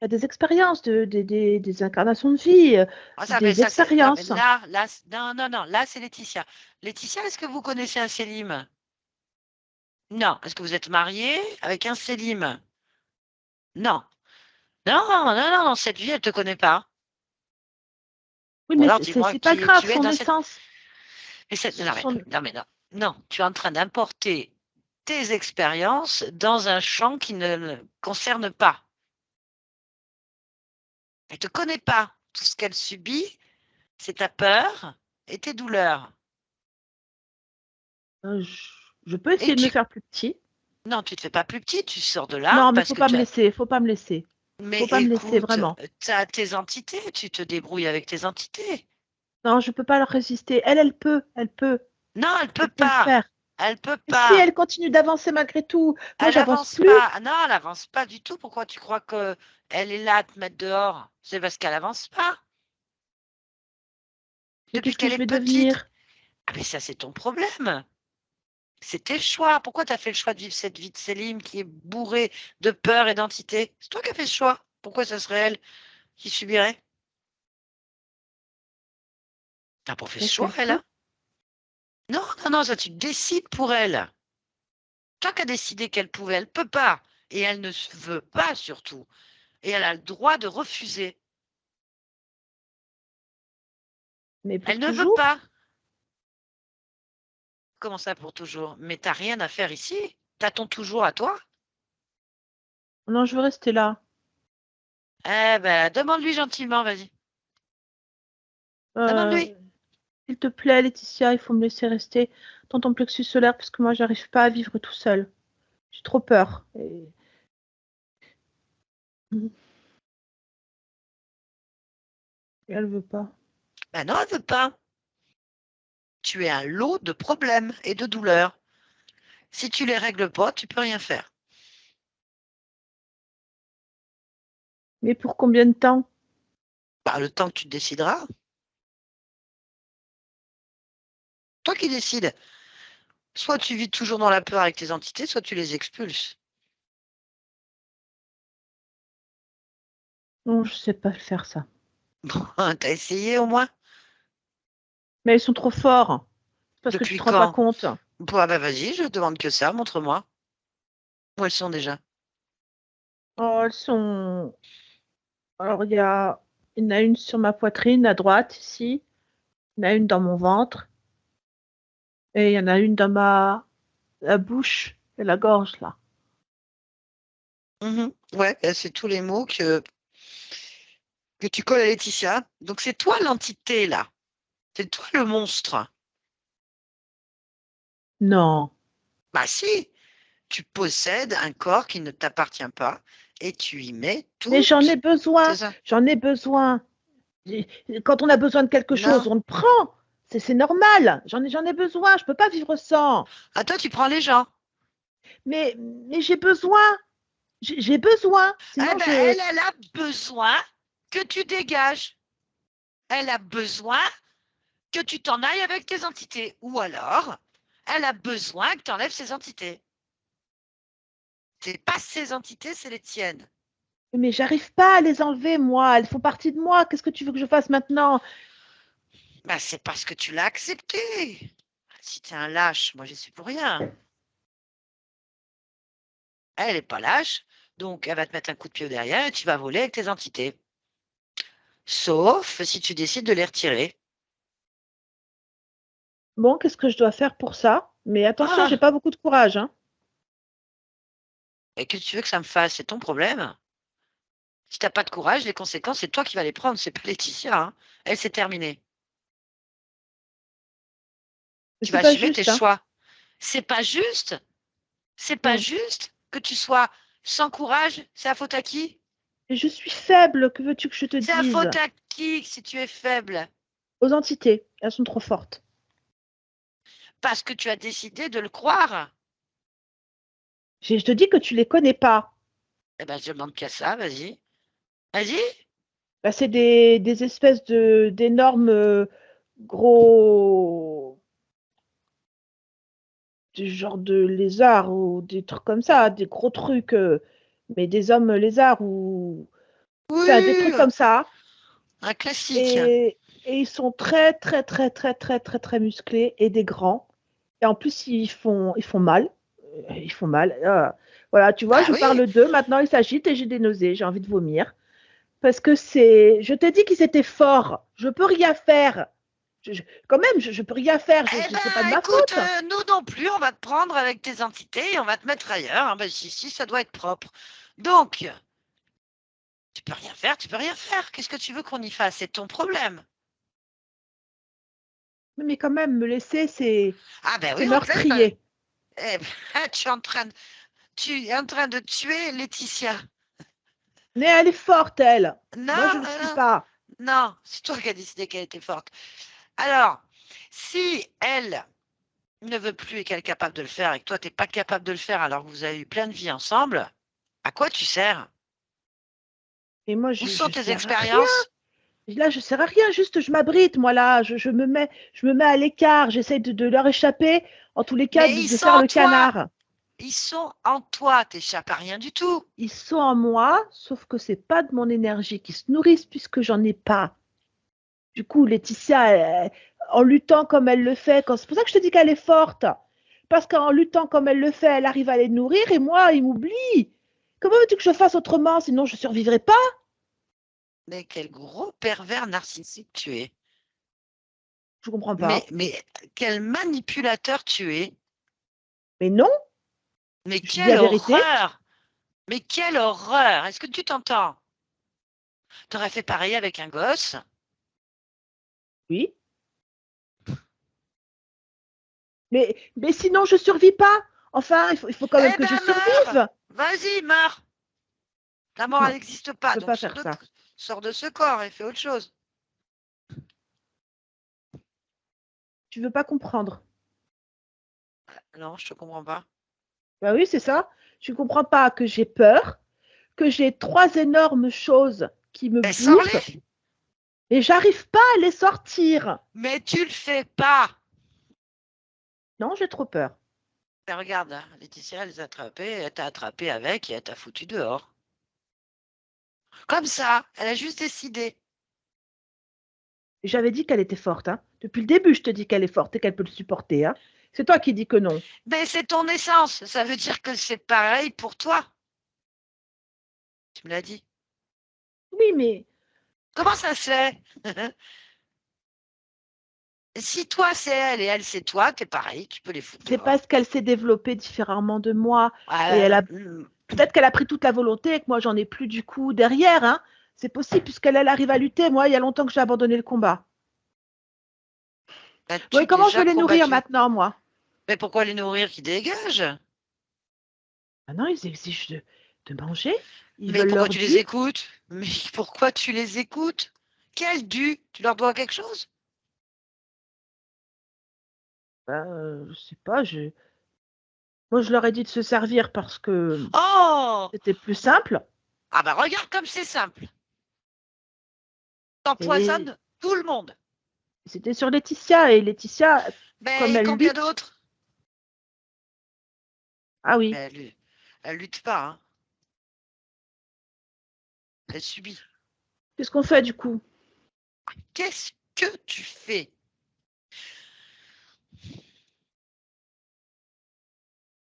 Il y a des expériences, des incarnations de vie, Ah, ça, mais des ça, c'est. Non, mais expériences. non, non, non, là, c'est Laetitia. Laetitia, est-ce que vous connaissez un Célim? Non. Est-ce que vous êtes marié avec un Célim? Non. Non, non, non, non, cette vie, elle ne te connaît pas. Oui, Ou mais alors, dis-moi c'est pas qui grave. tu es Son dans cette. essence, Mais non, mais, son. non, mais non. Non, tu es en train d'importer tes expériences dans un champ qui ne le concerne pas. Elle ne te connaît pas. Tout ce qu'elle subit, c'est ta peur et tes douleurs. Je peux Et essayer de me tu. faire plus petit. Non, tu ne te fais pas plus petit, tu sors de là Non, mais parce faut que pas tu me as. laisser. Faut pas me laisser. Mais Faut pas me laisser écoute, vraiment. tu as tes entités, tu te débrouilles avec tes entités. Non, je peux pas leur résister. Non, elle peut Elle peut le pas. faire. Elle peut Et si pas. elle continue d'avancer malgré tout, moi Elle j'avance avance plus. pas. Ah non, elle avance pas du tout. Pourquoi tu crois que elle est là à te mettre dehors? C'est parce qu'elle avance pas. Mais Depuis qu'est-ce que qu'elle je est vais petite. devenir? Ah mais ça, c'est ton problème. C'est tes choix. Pourquoi tu as fait le choix de vivre cette vie de Céline qui est bourrée de peur et d'entité? C'est toi qui as fait le choix. Pourquoi ce serait elle qui subirait? T'as pas fait ce Parce choix, qu'elle elle, peut. hein? Non, non, non, ça tu décides pour elle. Toi qui as décidé qu'elle pouvait, elle peut pas. Et elle ne veut pas surtout. Et elle a le droit de refuser. Mais pour Elle ne veut toujours? pas. Comment ça pour toujours? Mais t'as rien à faire ici. T'as ton toujours à toi. Non, je veux rester là. Eh ben, demande-lui gentiment, vas-y. Euh, Demande-lui. S'il te plaît, Laetitia, il faut me laisser rester dans ton plexus solaire parce que moi, j'arrive pas à vivre tout seul. J'ai trop peur. Et elle veut pas. Ben non, elle veut pas. Tu es un lot de problèmes et de douleurs. Si tu les règles pas, tu peux rien faire. Mais pour combien de temps? Bah, le temps que tu te décideras. Toi qui décides. Soit tu vis toujours dans la peur avec tes entités, soit tu les expulses. Non, je sais pas faire ça. Bon, t'as essayé au moins? Mais ils sont trop forts. Parce que tu Depuis te rends pas quand? compte. Bon, ah bah vas-y, je demande que ça, montre-moi. Où elles sont déjà? Oh, elles sont. Alors, il y en a une sur ma poitrine à droite, ici. Il y en a une dans mon ventre. Et il y en a une dans la bouche et la gorge, là. Ouais, c'est tous les mots que tu colles à Laetitia. Donc c'est toi l'entité là. C'est toi le monstre. Non. Bah si, tu possèdes un corps qui ne t'appartient pas et tu y mets Mais j'en ai toutes besoin. tes... J'en ai besoin. Quand on a besoin de quelque chose, Non. on le prend. C'est normal. J'en ai besoin. Je peux pas vivre sans. Ah toi, tu prends les gens. Mais j'ai besoin. J'ai besoin. Eh Sinon, ben, je. elle a besoin que tu dégages. Elle a besoin que tu t'en ailles avec tes entités. Ou alors, elle a besoin que tu enlèves ses entités. C'est pas ses entités, c'est les tiennes. Mais j'arrive pas à les enlever, moi. Elles font partie de moi. Qu'est-ce que tu veux que je fasse maintenant? Ben, c'est parce que tu l'as accepté. Si tu es un lâche, moi, je suis pour rien. Elle n'est pas lâche, donc elle va te mettre un coup de pied au derrière et tu vas voler avec tes entités. Sauf si tu décides de les retirer. Bon, qu'est-ce que je dois faire pour ça? Mais attention, j'ai Ah, pas beaucoup de courage, hein. et que tu veux que ça me fasse, c'est ton problème. Si tu n'as pas de courage, les conséquences, c'est toi qui vas les prendre, c'est pas Laetitia. Hein. Elle, c'est terminé. Mais Tu vas c'est pas assumer tes juste, hein. choix. C'est pas juste. C'est pas Hmm. juste que tu sois sans courage. C'est la faute à qui? Et je suis faible, que veux-tu que je te C'est la dise? faute à qui si tu es faible? Aux entités, elles sont trop fortes. Parce que tu as décidé de le croire. Je te dis que tu les connais pas. Eh ben, je demande qu'à ça, vas-y. Vas-y. Bah, c'est des espèces d'énormes gros du genre de lézards ou des trucs comme ça, des gros trucs, mais des hommes lézards ou enfin des Oui, trucs comme ça. un classique. Et ils sont très très très très très très très musclés et des grands. Et en plus ils font mal. Ils font mal. Voilà, tu vois, Bah je oui. parle d'eux, maintenant ils s'agitent et j'ai des nausées, j'ai envie de vomir. Parce que je t'ai dit qu'ils étaient forts. Je peux rien faire. Quand même, je peux rien faire. Eh C'est pas de ben, ma écoute, faute. nous non plus, on va te prendre avec tes entités et on va te mettre ailleurs. Hein. Ben, si, ça doit être propre. Donc, tu peux rien faire, tu peux rien faire. Qu'est-ce que tu veux qu'on y fasse? C'est ton problème. Mais quand même, me laisser, Ah ben oui, c'est on te laisse. meurtrier. Eh ben, tu es en train de tuer Laetitia. Mais elle est forte, elle. Moi, je Non, ne le suis non, pas. non, c'est toi qui as décidé qu'elle était forte. Alors, si elle ne veut plus et qu'elle est capable de le faire et que toi, tu n'es pas capable de le faire alors que vous avez eu plein de vies ensemble, à quoi tu sers? Et moi, Où je sont tes sers à rien. expériences? Là, je sers à rien. Juste, je m'abrite, moi, là. Je me mets à l'écart. J'essaie de leur échapper. En tous les cas, Mais de faire le canard. ils sont en toi, t'échappes à rien du tout. Ils sont en moi, sauf que c'est pas de mon énergie qui se nourrissent puisque j'en ai pas. Du coup, Laetitia, en luttant comme elle le fait, c'est pour ça que je te dis qu'elle est forte. Parce qu'en luttant comme elle le fait, elle arrive à les nourrir et moi, ils m'oublient. Comment veux-tu que je fasse autrement? Sinon, je ne survivrai pas. Mais quel gros pervers narcissique tu es. Je comprends pas. Mais quel manipulateur tu es. Mais non, Mais je dis la quelle vérité. horreur. Mais quelle horreur. Est-ce que tu t'entends? Tu aurais fait pareil avec un gosse? Oui. Mais sinon, je survis pas. Enfin, il faut quand même Eh que je ben, meurs. survive. Vas-y, meurs. La mort, elle Non, n'existe je pas. peux Donc, pas faire ça. sors de ce corps et fais autre chose. Tu veux pas comprendre. Non, je te comprends pas. Bah oui, c'est ça. Tu comprends pas que j'ai peur, que j'ai 3 énormes choses qui me Mais bouffent, sors-les. et j'arrive pas à les sortir. Mais tu le fais pas. Non, j'ai trop peur. Mais regarde, hein, Laetitia, elle les a attrapés, elle t'a attrapé avec et elle t'a foutu dehors. Comme ça, elle a juste décidé. J'avais dit qu'elle était forte, hein. Depuis le début, je te dis qu'elle est forte et qu'elle peut le supporter, hein. C'est toi qui dis que non. Mais c'est ton essence. Ça veut dire que c'est pareil pour toi. Tu me l'as dit. Oui, mais Comment ça se fait? Si toi c'est elle et elle c'est toi, t'es pareil, tu peux les foutre c'est dehors. parce qu'elle s'est développée différemment de moi. Et Ah, elle a peut-être qu'elle a pris toute la volonté et que moi, j'en ai plus du coup derrière, hein. C'est possible puisqu'elle elle arrive à lutter. Moi, il y a longtemps que j'ai abandonné le combat. Bon, et as-tu comment je vais déjà les nourrir combattu? maintenant, moi? Mais pourquoi les nourrir qui dégagent? Maintenant, ils exigent de manger. Ils Mais veulent pourquoi leur tu les dû. écoutes? Mais pourquoi tu les écoutes? Quel dû? Tu leur dois quelque chose? Ben, je sais pas. Moi, je leur ai dit de se servir parce que Oh! c'était plus simple. Ah bah regarde comme c'est simple. Et T'empoisonnes tout le monde. c'était sur Laetitia. Et Laetitia, comme Mais elle combien lutte. d'autres? Ah Mais oui. elle lutte pas, hein. Elle subit. Qu'est-ce qu'on fait du coup? Qu'est-ce que tu fais?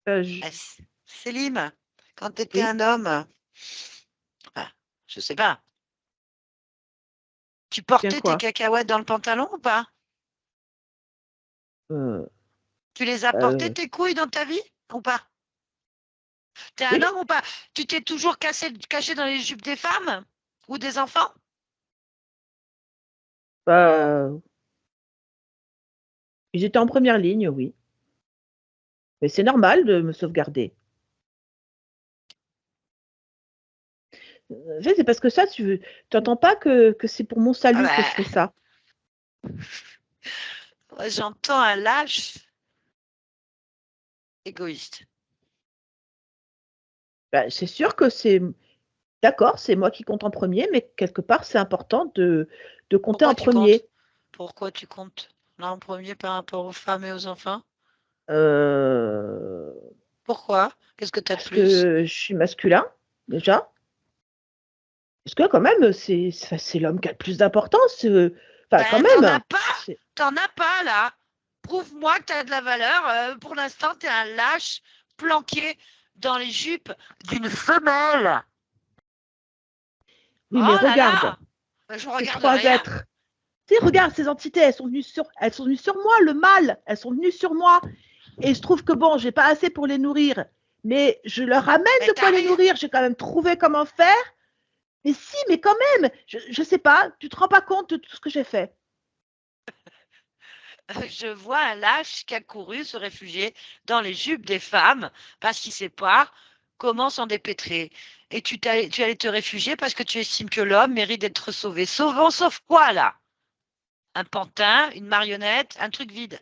Euh, Eh, je- Célim, quand tu étais Oui. un homme, enfin, je sais pas, tu Bien portais tes quoi? cacahuètes dans le pantalon ou pas? Euh, Tu les as portées, euh, tes couilles, dans ta vie ou pas? T'es un oui. homme ou pas? Tu t'es toujours caché dans les jupes des femmes ou des enfants? Bah, ils étaient en première ligne, oui. Mais c'est normal de me sauvegarder. En fait, c'est parce que ça, tu n'entends pas que c'est pour mon Ah salut que je fais bah, ça. moi, j'entends un lâche égoïste. Bah, c'est sûr que c'est d'accord, c'est moi qui compte en premier, mais quelque part, c'est important de compter Pourquoi en tu comptes? premier. Pourquoi tu comptes là en premier par rapport aux femmes et aux enfants? Euh, Pourquoi? Qu'est-ce que tu as de parce plus? que je suis masculin, déjà. Parce que quand même, c'est l'homme qui a le plus d'importance. Enfin, quand Ben, t'en as même. pas! C'est- T'en as pas, là! Prouve-moi que t'as de la valeur. Pour l'instant, t'es un lâche planqué dans les jupes d'une femelle. Oui, mais Oh là regarde, là! Ben, je ces regarde trois rien. êtres. Tu sais, regarde, ces entités, elles sont venues sur moi, le mal. Elles sont venues sur moi. Et je trouve que bon, j'ai pas assez pour les nourrir. Mais je leur ramène Mais de quoi t'as les rien. nourrir. J'ai quand même trouvé comment faire. Mais si, mais quand même, je sais pas, tu te rends pas compte de tout ce que j'ai fait. Je vois un lâche qui a couru se réfugier dans les jupes des femmes parce qu'il sait pas comment s'en dépêtrer. Et tu allais te réfugier parce que tu estimes que l'homme mérite d'être sauvé. Sauf quoi, là? Un pantin, une marionnette, un truc vide,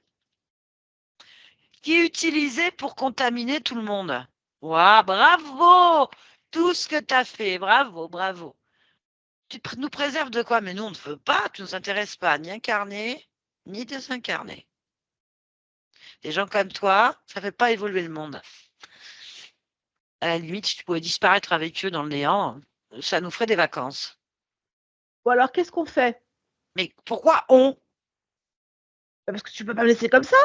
qui est utilisé pour contaminer tout le monde. Waouh, bravo! Tout ce que tu as fait, bravo, bravo. Tu nous préserves de quoi? Mais nous, on ne veut pas, tu ne nous intéresses pas, ni incarner, ni désincarner. Des gens comme toi, ça ne fait pas évoluer le monde. À la limite, si tu pouvais disparaître avec eux dans le néant, ça nous ferait des vacances. Bon alors, qu'est-ce qu'on fait? Mais pourquoi on? Parce que tu peux pas me laisser comme ça.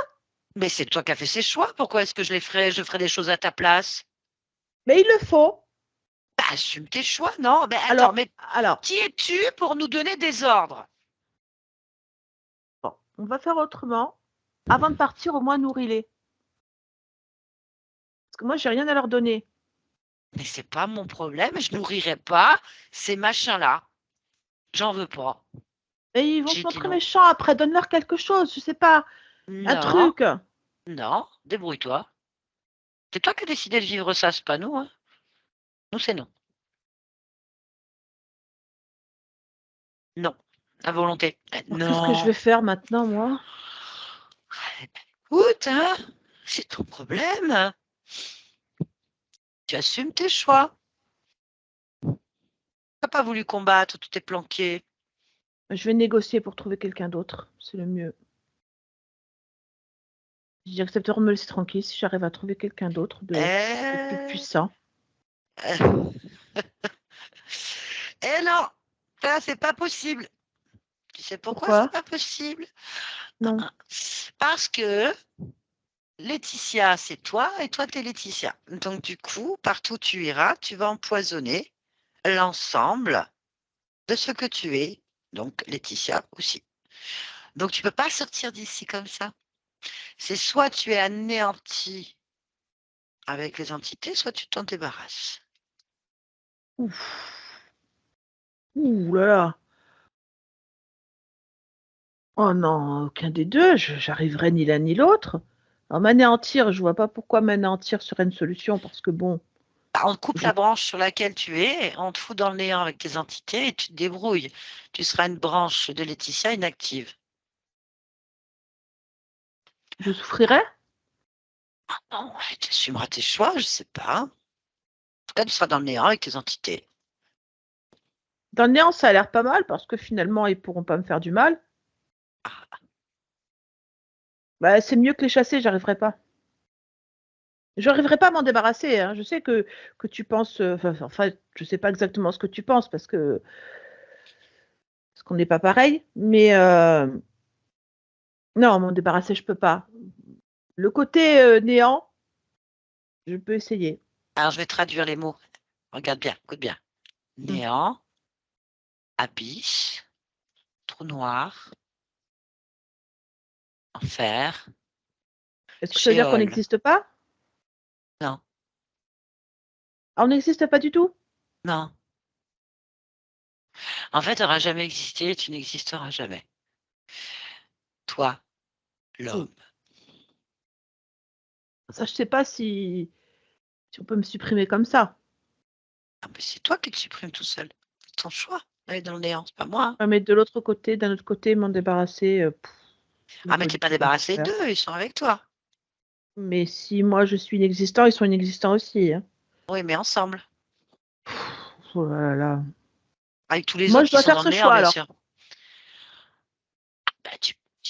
Mais c'est toi qui as fait ces choix. Pourquoi est-ce que je ferais des choses à ta place? Mais il le faut. Bah, assume tes choix, non? Mais attends, Alors, mais alors, qui es-tu pour nous donner des ordres? bon. on va faire autrement. Avant de partir, au moins nourris-les. Parce que moi, j'ai rien à leur donner. Mais c'est pas mon problème, je nourrirai pas ces machins-là. J'en veux pas. Et ils vont J'ai se dit montrer non. méchants après. Donne-leur quelque chose, je sais pas, un Non, truc. non, débrouille-toi. C'est toi qui as décidé de vivre ça, c'est pas nous, hein. Nous, c'est non. Non, à volonté. Alors, qu'est-ce que je Non. vais faire maintenant, moi? Écoute, hein, c'est ton problème. Tu assumes tes choix. Tu n'as pas voulu combattre, tout est planqué. Je vais négocier pour trouver quelqu'un d'autre. C'est le mieux. J'accepterai de me laisser tranquille si j'arrive à trouver quelqu'un d'autre de plus puissant. Eh non, ça, c'est pas possible. Tu sais pourquoi Pourquoi? c'est pas possible? Non. Parce que Laetitia, c'est toi et toi, tu es Laetitia. Donc, du coup, partout où tu iras, tu vas empoisonner l'ensemble de ce que tu es. Donc, Laetitia aussi. Donc, tu ne peux pas sortir d'ici comme ça. C'est soit tu es anéanti avec les entités, soit tu t'en débarrasses. Ouf. Ouh là là. Oh non, aucun des deux. J'arriverai ni l'un ni l'autre. Alors, m'anéantir, je vois pas pourquoi m'anéantir serait une solution parce que bon, Bah, on te coupe je, la branche sur laquelle tu es, on te fout dans le néant avec tes entités et tu te débrouilles. Tu seras une branche de Laetitia inactive. je souffrirais. Non, tu assumeras tes choix, je sais pas. En tout cas, tu seras dans le néant avec tes entités. Dans le néant, ça a l'air pas mal parce que finalement, ils pourront pas me faire du mal. Bah, c'est mieux que les chasser, j'arriverai pas. J'arriverai pas à m'en débarrasser, hein. Je sais que tu penses, enfin, je sais pas exactement ce que tu penses parce qu'on n'est pas pareil, mais non, m'en débarrasser, je peux pas. Le côté néant, je peux essayer. Alors, je vais traduire les mots. Regarde bien, écoute bien. Mm. Néant, abysse, trou noir, enfer, Est-ce que ça veut dire qu'on Sheol. n'existe pas? Non, Ah, on n'existe pas du tout? non. En fait, tu n'auras jamais existé et tu n'existeras jamais. Toi, Oh. l'homme. Ça, je sais pas si on peut me supprimer comme ça. Ah, mais c'est toi qui te supprimes tout seul. C'est ton choix d'aller dans le néant, c'est pas moi, hein. Ah, mais de l'autre côté, d'un autre côté, m'en débarrasser, je vois Ah, mais pas tu n'es du pas tout comment débarrassé faire. d'eux, ils sont avec toi. Mais si moi je suis inexistant, ils sont inexistants aussi, hein. Oui, mais ensemble. Oh là là. Avec tous les Moi, autres je qui dois sont faire dans le ce néant, choix bien alors. sûr. Bah,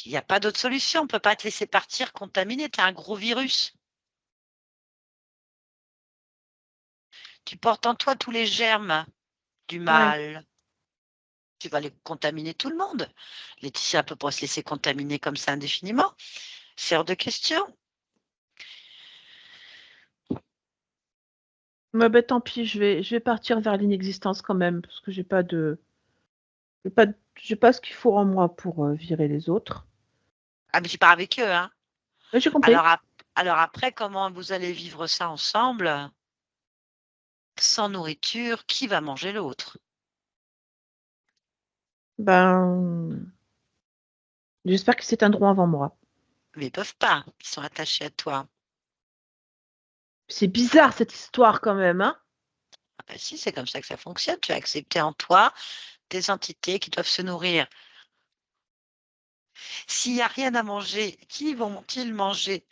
il n'y a pas d'autre solution. On ne peut pas te laisser partir contaminé. Tu es un gros virus. Tu portes en toi tous les germes du Ouais. mal. Tu vas les contaminer tout le monde. Laetitia ne peut pas se laisser contaminer comme ça indéfiniment. C'est hors de question. Bah, tant pis, je vais partir vers l'inexistence quand même, parce que j'ai pas ce qu'il faut en moi pour virer les autres. Ah, mais tu pars avec eux, hein. Mais j'ai compris. Alors, alors après, comment vous allez vivre ça ensemble? Sans nourriture, qui va manger l'autre? Ben, j'espère qu'ils s'éteindront avant moi. Mais ils ne peuvent pas. Ils sont attachés à toi. C'est bizarre cette histoire quand même, hein? Ah ben si, c'est comme ça que ça fonctionne. Tu as accepté en toi des entités qui doivent se nourrir. S'il n'y a rien à manger, qui vont-ils manger?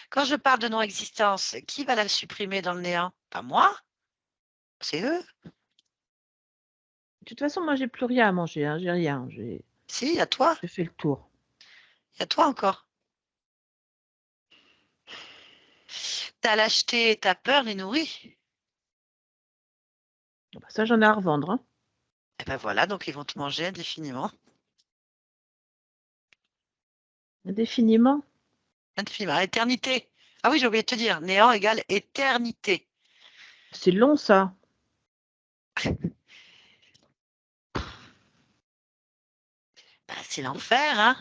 Quand je parle de non-existence, qui va la supprimer dans le néant? Pas moi, c'est eux. De toute façon, moi, j'ai plus rien à manger, hein. J'ai rien. Si, il y a toi. J'ai fait le tour. Il y a toi encore. T'as lâcheté, t'as peur, les nourris. Bon, bah, ça, j'en ai à revendre, hein. Et ben voilà, donc ils vont te manger indéfiniment. Indéfiniment. Indéfiniment, à éternité. Ah oui, j'ai oublié de te dire, néant égale éternité. C'est long, ça. Ben, c'est l'enfer, hein.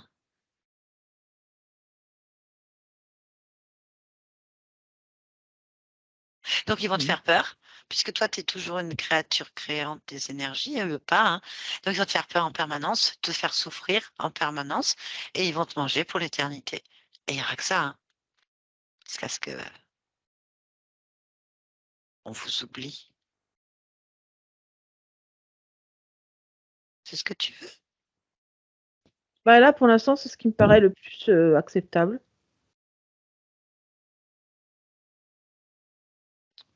Donc, ils vont te Mhm. faire peur, puisque toi, tu es toujours une créature créante des énergies, eux pas. Hein. Donc, ils vont te faire peur en permanence, te faire souffrir en permanence, et ils vont te manger pour l'éternité. Et il n'y aura que ça, hein, jusqu'à ce que on vous oublie. C'est ce que tu veux. Bah là, pour l'instant, c'est ce qui me paraît le plus acceptable.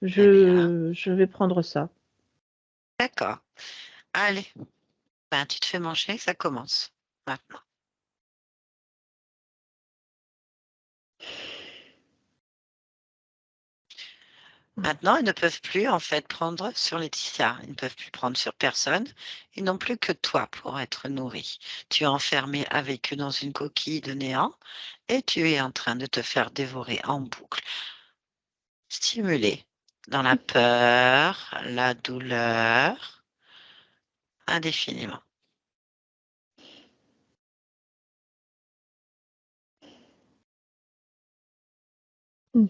Eh bien, Je vais prendre ça. d'accord. Allez, ben, tu te fais manger, ça commence maintenant. Maintenant, ils ne peuvent plus en fait prendre sur Laetitia. Ils ne peuvent plus prendre sur personne. Ils n'ont plus que toi pour être nourris. Tu es enfermé avec eux dans une coquille de néant et tu es en train de te faire dévorer en boucle, stimulé dans la peur, la douleur, indéfiniment. Mm.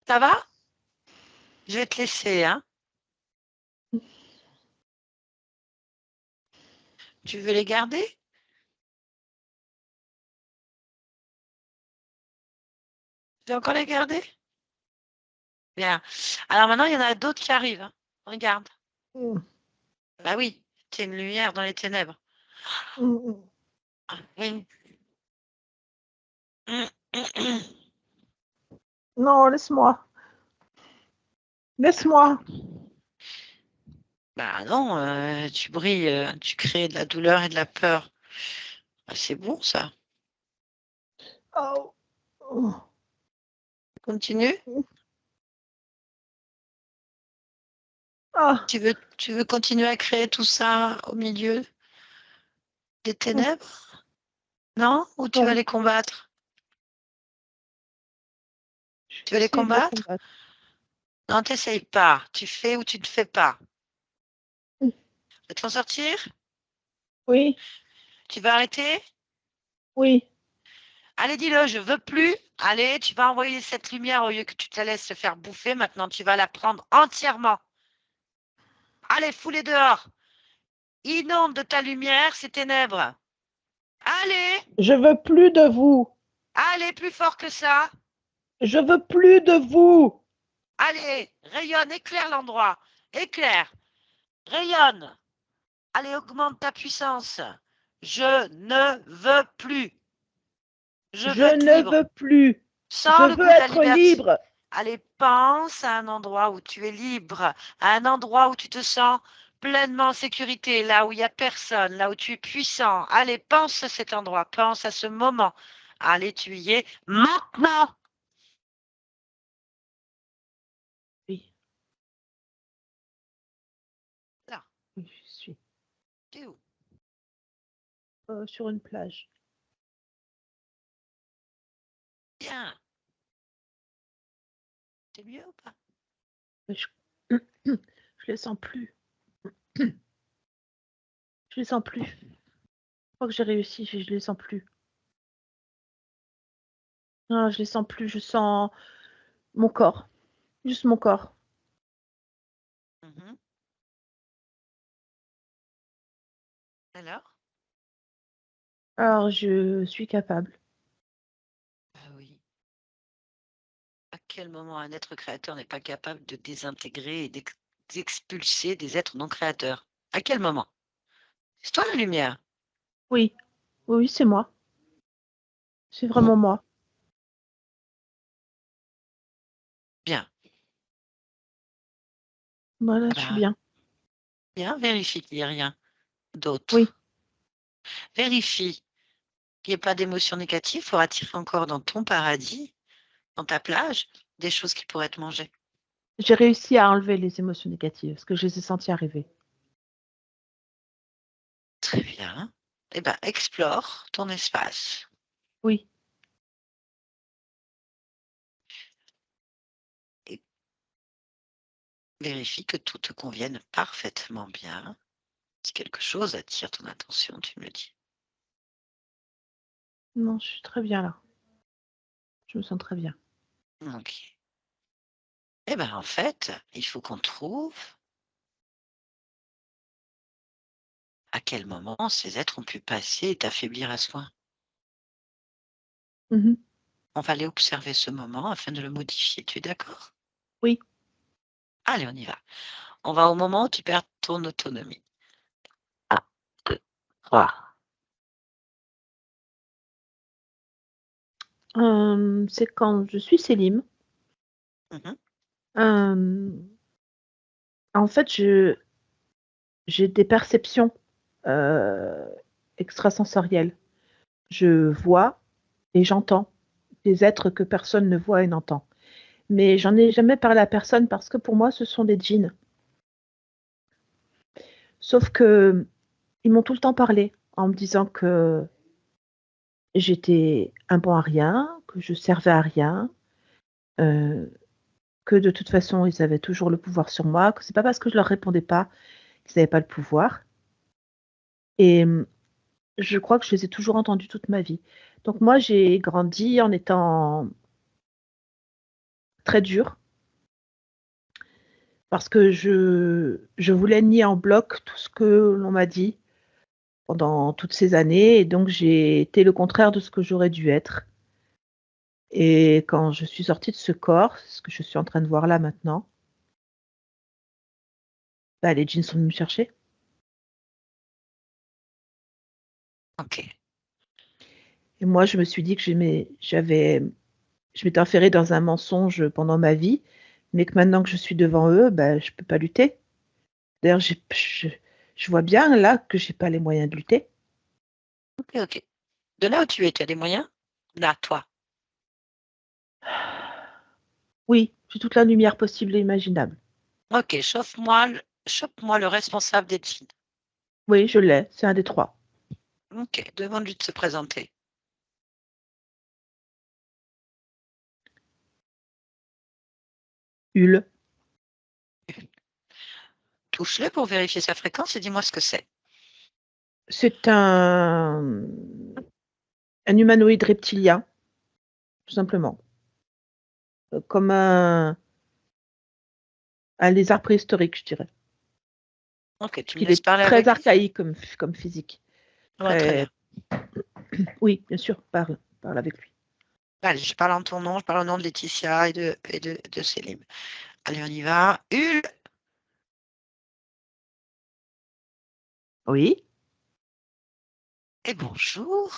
Ça va? Je vais te laisser, hein? Tu veux les garder? Tu veux encore les garder? Bien. Alors maintenant, il y en a d'autres qui arrivent. Hein. Regarde. Mm. Bah oui, c'est une lumière dans les ténèbres. Mm. Ah, oui. Non, laisse-moi. Laisse-moi. Bah non, tu brilles, tu crées de la douleur et de la peur. Ah, c'est bon ça. Oh. Oh. Continue. Ah. Tu veux continuer à créer tout ça au milieu des Mm. ténèbres? Non? Ou tu vas Non, les combattre? je Tu vais veux les essayer de les combattre? combattre. Non, t'essayes pas. Tu fais ou tu ne fais pas. Mm. Tu vas t'en sortir? Oui, Tu vas arrêter? oui. Allez, dis-le, je veux plus. Allez, tu vas envoyer cette lumière au lieu que tu te la laisses se faire bouffer. Maintenant, tu vas la prendre entièrement. Allez, fous-les dehors. Inonde de ta lumière ces ténèbres. Allez, Je veux plus de vous. allez, plus fort que ça. Je veux plus de vous. Allez, rayonne, éclaire l'endroit. Éclaire, rayonne. Allez, augmente ta puissance. Je ne veux plus. Je Je veux être ne libre. veux plus. Je Sens le veux goût de la être liberté. libre. Allez, pense à un endroit où tu es libre, à un endroit où tu te sens pleinement en sécurité, là où il n'y a personne, là où tu es puissant. Allez, pense à cet endroit, pense à ce moment. Allez, tu y es maintenant. Oui, Là, oui, je suis t'es où? sur une plage. Bien. T'es mieux ou pas? Mais je les sens plus. Je les sens plus. Je crois que j'ai réussi, je les sens plus. Non, je les sens plus. Je sens mon corps. Juste mon corps. Mhm. Alors? Alors, je suis capable. Ah oui. À quel moment un être créateur n'est pas capable de désintégrer et d'expulser des êtres non créateurs? À quel moment? C'est toi la lumière. Oui, oui, c'est moi. C'est vraiment moi. Bien. Voilà, Ah je suis bah, bien. bien, vérifie qu'il n'y a rien Oui, d'autre. Vérifie qu'il n'y ait pas d'émotions négatives pour attirer encore dans ton paradis, dans ta plage, des choses qui pourraient te manger. j'ai réussi à enlever les émotions négatives parce que je les ai senties arriver. Très bien. Eh bien, explore ton espace. Oui, Et vérifie que tout te convienne parfaitement bien. Si quelque chose attire ton attention, tu me le dis. Non, je suis très bien là. Je me sens très bien. Ok. Eh bien, en fait, il faut qu'on trouve à quel moment ces êtres ont pu passer et t'affaiblir à ce point. Mhm. On va aller observer ce moment afin de le modifier. Tu es d'accord? Oui. Allez, on y va. On va au moment où tu perds ton autonomie. 1, 2, 3. C'est quand je suis Célim. Mhm. En fait, j'ai des perceptions euh, extrasensorielles. Je vois et j'entends des êtres que personne ne voit et n'entend. Mais j'en ai jamais parlé à personne parce que pour moi, ce sont des djinns. Sauf que ils m'ont tout le temps parlé en me disant que j'étais un bon à rien, que je servais à rien, euh, que de toute façon, ils avaient toujours le pouvoir sur moi, que c'est pas parce que je leur répondais pas qu'ils n'avaient pas le pouvoir. Et je crois que je les ai toujours entendus toute ma vie. Donc moi, j'ai grandi en étant très dure parce que je voulais nier en bloc tout ce que l'on m'a dit pendant toutes ces années. Et donc, j'ai été le contraire de ce que j'aurais dû être. Et quand je suis sortie de ce corps, ce que je suis en train de voir là maintenant, bah, les djinns sont venus me chercher. Ok. Et moi, je me suis dit que je m'étais enferrée dans un mensonge pendant ma vie, mais que maintenant que je suis devant eux, bah, je peux pas lutter. D'ailleurs, je vois bien là que j'ai pas les moyens de lutter. Ok, ok. De là où tu es, tu as des moyens? Là, toi. Oui, j'ai toute la lumière possible et imaginable. Ok, chope-moi le responsable des djinns. Oui, je l'ai, c'est un des trois. Ok, demande-lui de se présenter. Hul. Touche-le pour vérifier sa fréquence et dis-moi ce que c'est. C'est un humanoïde reptilien, tout simplement. Comme un lézard préhistorique, je dirais. Ok, Parce tu me qu'il laisses est parler très avec lui? archaïque comme physique. Ouais, très Très... bien. Oui, bien sûr, parle avec lui. Allez, je parle en ton nom, je parle au nom de Laetitia et de Célim. Allez, on y va. Hul. Oui. Et bonjour.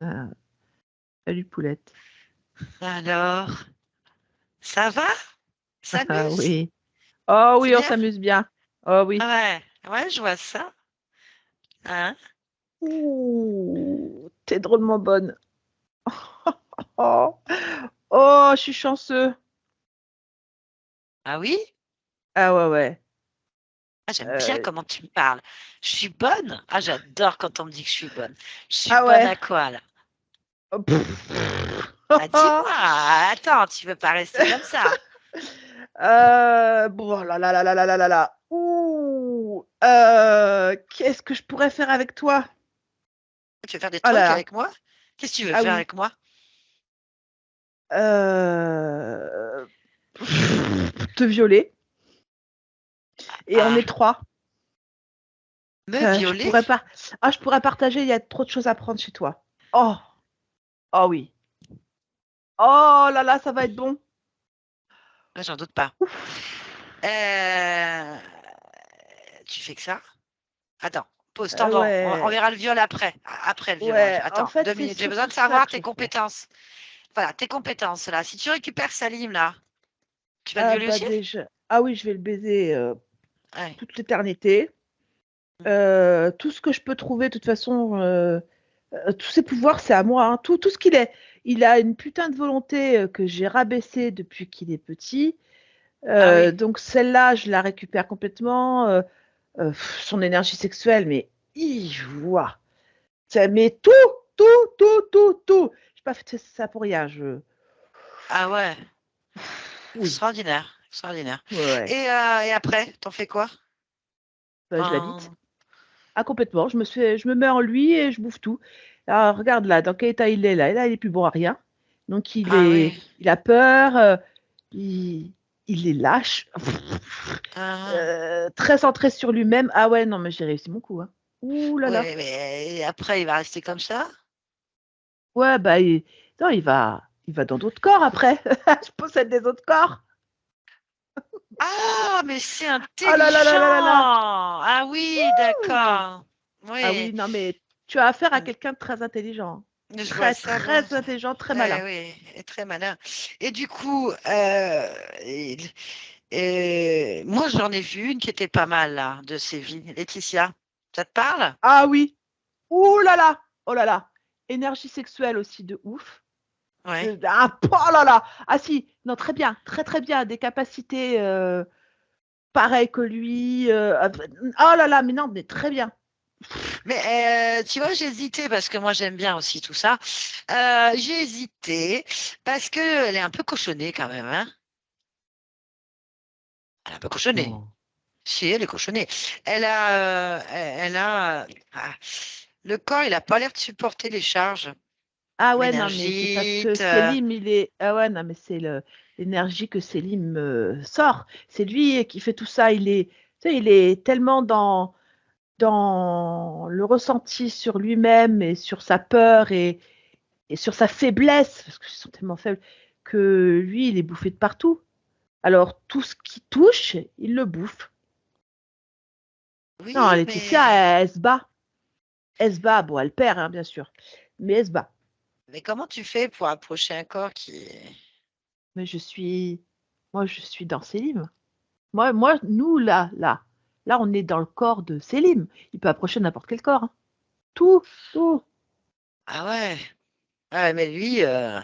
Ah, salut, poulette. Alors, ça va? Ah S'amuse? oui. Oh C'est oui, on bien? s'amuse bien. Oh oui. Ouais, ouais, je vois ça. Hein? Ouh, t'es drôlement bonne. Oh, oh, je suis chanceux. Ah oui? Ah ouais, ouais. Ah, j'aime bien Euh, comment tu me parles. Je suis bonne? Ah, j'adore quand on me dit que je suis bonne. Je suis ah bonne ouais. à quoi, là? Oh, pff. Ah, dis-moi. Attends, tu veux pas rester comme ça. Bon, là, là, là, là, là, là, là, là. Ouh, qu'est-ce que je pourrais faire avec toi? Tu veux faire des Ah là trucs là. avec moi? Qu'est-ce que tu veux Ah faire oui. avec moi? Euh, te violer. Et on Ah, est trois. me Je violer? pourrais pas. Ah, je pourrais partager. Il y a trop de choses à prendre chez toi. Oh, oh oui. Oh là là, ça va être bon. Ah, j'en doute pas. Euh, Tu fais que ça? Attends, pause, temps bon. On Ouais, verra le viol après. Après le viol. ouais. En Attends, fait, deux c'est minutes. J'ai besoin surtout de ça savoir que tes je fais. compétences. Voilà, tes compétences là. Si tu récupères Salim là, tu vas le Ah violer bah aussi? déjà. Ah oui, je vais le baiser Ouais. toute l'éternité. Tout ce que je peux trouver, de toute façon, tous ses pouvoirs, c'est à moi, hein. Tout ce qu'il est. Il a une putain de volonté que j'ai rabaissée depuis qu'il est petit. Ah oui. Donc celle-là, je la récupère complètement. Son énergie sexuelle, mais ouah. Mais tout, tout. Je n'ai pas fait ça pour rien. Ah ouais. Oui, Extraordinaire. Extraordinaire. ouais. Et après, t'en fais quoi? Bah, je l'habite. Enfin, Ah, complètement. Je me mets en lui et je bouffe tout. Alors, regarde là, dans quel état il est là. Et là, il est plus bon à rien. Donc, Ah oui. il a peur, il, il est lâche, Ah, très centré sur lui-même. Ah ouais, non, mais j'ai réussi mon coup. Hein. Ouh là oui, là. mais après, il va rester comme ça. Ouais, bah, non, il va dans d'autres corps après. Je possède des autres corps. Ah, mais c'est Oh là là là intelligent. là là là. Ah oui, d'accord. Ah Oui, oui, non, mais tu as affaire à quelqu'un de très intelligent. je vois Très, ça. Bon. très intelligent, très Eh malin. oui, et très malin. Et du coup, moi, j'en ai vu une qui était pas mal, là, de Séville. Laetitia, ça te parle? Ah oui. Ouh là là. Oh là là. Énergie sexuelle aussi de ouf. Ouais. Oh là là. Ah si, non, très bien. Très très bien. Des capacités pareilles que lui. Oh là là, mais non, mais très bien. Mais tu vois, j'ai hésité parce que moi, j'aime bien aussi tout ça. J'ai hésité parce qu'elle est un peu cochonnée quand même, hein. Elle est un peu cochonnée. Non. Si, elle est cochonnée. Elle a, le corps, il n'a pas l'air de supporter les charges. Ah ouais, non, mais c'est parce que Méningite. Selim, il est. Ah ouais, non, mais c'est l'énergie que Selim sort. C'est lui qui fait tout ça. Tu sais, il est tellement dans le ressenti sur lui-même et sur sa peur et sur sa faiblesse, parce qu'ils sont tellement faibles, que lui, il est bouffé de partout. Alors, tout ce qui touche, il le bouffe. Non, Oui, Laetitia, elle se bat. Elle se bat. Bon, elle perd, hein, bien sûr. Mais elle se bat. mais comment tu fais pour approcher un corps qui est... Mais moi, je suis dans Selim. Nous, là, on est dans le corps de Selim. Il peut approcher n'importe quel corps. Hein. Tout. Ah ouais. Ouais, mais lui, non,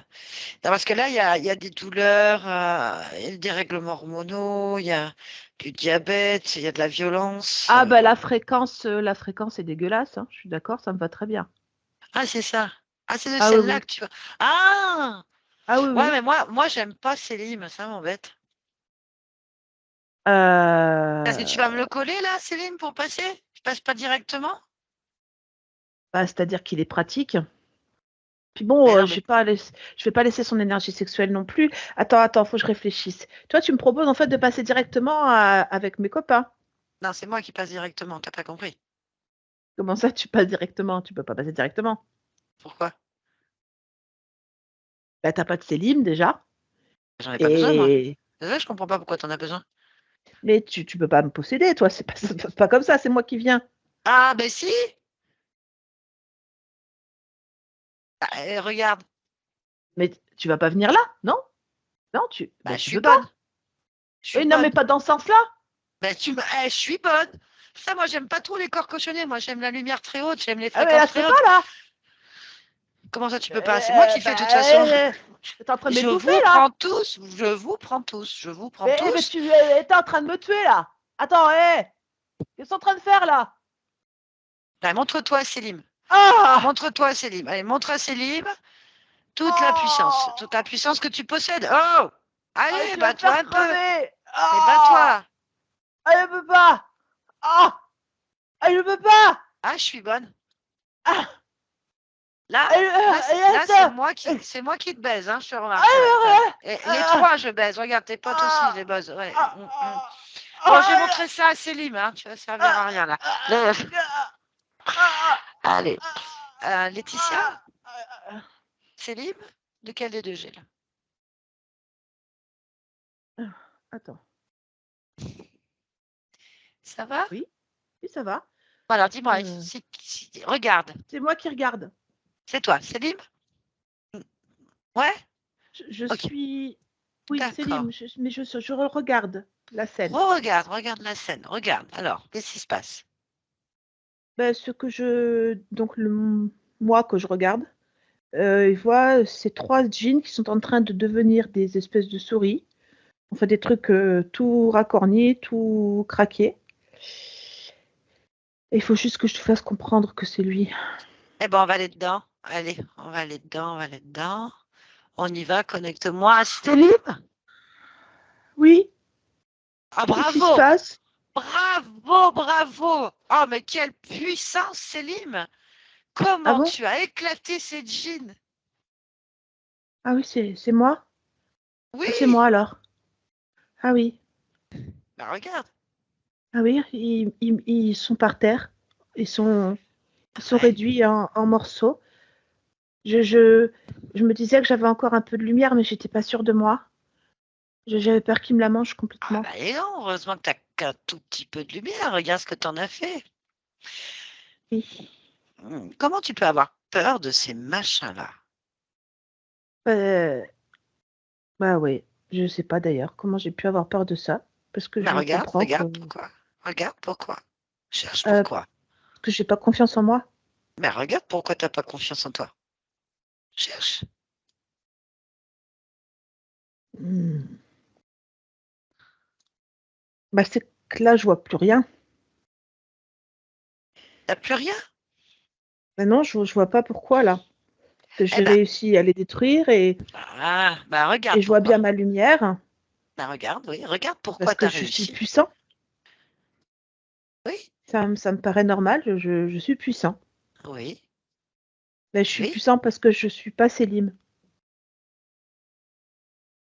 parce que là, il y a des douleurs, il y a des règlements hormonaux, il y a du diabète, il y a de la violence. Ah, bah, la fréquence est dégueulasse. Hein. Je suis d'accord, ça me va très bien. Ah, c'est ça. Ah, c'est de Ah oui, celle-là oui. que tu vois. Ah! Ah oui, Ouais, oui. mais moi, j'aime pas Célim, ça m'embête. Est-ce que tu vas me Euh, le coller là, Célim, pour passer? Je passe pas directement? Bah, c'est-à-dire qu'il est pratique. Puis Mais bon, non, mais je vais pas laisser son énergie sexuelle non plus. Attends, faut que je réfléchisse. Toi, tu me proposes en fait de passer directement avec mes copains. non, c'est moi qui passe directement, t'as pas compris. Comment ça, tu passes directement? Tu peux pas passer directement. Pourquoi? Bah, t'as pas de Célim déjà. J'en ai pas besoin, moi. Et C'est ça, je comprends pas pourquoi t'en as besoin. mais tu peux pas me posséder, toi. Ça se passe pas comme ça. C'est moi qui viens. Ah, ben si! Ah, regarde, Mais tu vas pas venir là, non? Non, bah, ben, je tu suis peux pas. bonne. Je suis Oui, non, mais bonne. pas dans ce sens-là. Ben, je suis bonne. Ça, moi, j'aime pas trop les corps cochonnés. Moi, j'aime la lumière très haute, j'aime les Ah, mais là, fréquences je peux très pas hautes. là. Comment ça, tu peux pas? C'est moi qui fais, de toute façon. T'es en train de Je m'étouffer vous là. prends tous, je vous prends tous, je vous prends Mais tous. tu es en train de me tuer là. Attends, qu'est-ce que tu es en train de faire là? Ben, montre-toi, Célim. Ah! Montre-toi, Célim. Allez, montre à Célim Oh! toute la puissance que tu possèdes. Oh! Ah, Allez, tu vas me bats-toi faire un peu. crever! Mais Ah! bats-toi. Ah, je peux pas! Ah! Ah, je peux pas! Ah, je suis bonne. Ah! Là, Ah, là, laisse! c'est moi qui te baise, hein, je te remarque. Ouais, ouais. Ah! Et les Ah! trois, je baise. Regarde, tes potes aussi, je les Ah! baise. Ouais. Ah! Bon, j'ai Ah! montré ça à Célim, hein, tu vas servir Ah! à rien là. Ah! Ah! Allez, Laetitia, Ah! Ah! Célim, de quel des deux j'ai là? Attends. Ça va? Oui, oui, ça va. Bon, alors dis-moi, Euh, regarde, c'est moi qui regarde. c'est toi, Célim? Ouais? Je Ok, suis. Oui, d'accord. Célim, mais je regarde la scène. Regarde la scène, regarde. Alors, qu'est-ce qui se passe? Ben, donc moi que je regarde, il voit ces trois djinns qui sont en train de devenir des espèces de souris. On fait des trucs tout racornis, tout craqués. Et il faut juste que je te fasse comprendre que c'est lui. Eh ben, on va aller dedans. Allez, on va aller dedans, on va aller dedans. On y va, connecte-moi à Célim. Oui, Ah, qu'est-ce qui se bravo! passe? Bravo, bravo! Oh, mais quelle puissance, Célim! Ah Comment bon? tu as éclaté ces jeans? Ah oui, c'est moi? Oui, Ah, c'est moi alors. Ah oui. bah regarde. Ah oui, ils sont par terre. Ils sont, ils sont Ouais. réduits en morceaux. Je, je, je me disais que j'avais encore un peu de lumière, mais j'étais pas sûre de moi. J'avais peur qu'ils me la mangent Ah complètement. bah et non, heureusement que tu qu'un tout petit peu de lumière. Regarde ce que tu en as fait. Oui. Comment tu peux avoir peur de ces machins-là? Euh, Bah oui. Je sais pas d'ailleurs comment j'ai pu avoir peur de ça. Parce que Bah je regarde, comprends que, regarde pourquoi. Regarde pourquoi. Cherche euh, pourquoi. que j'ai pas confiance en moi. Mais regarde pourquoi tu n'as pas confiance en toi. Cherche. Hmm. Bah c'est que là, je vois plus rien. T'as plus rien? Maintenant, je vois pas pourquoi là. Que Eh j'ai ben, réussi à les détruire bah et regarde je vois pourquoi. bien ma lumière Bah regarde, oui, regarde pourquoi parce tu que as je suis réussi. puissant. Oui, Ça me paraît normal. Je suis puissant. oui, Mais je suis oui. puissant parce que je suis pas Célim.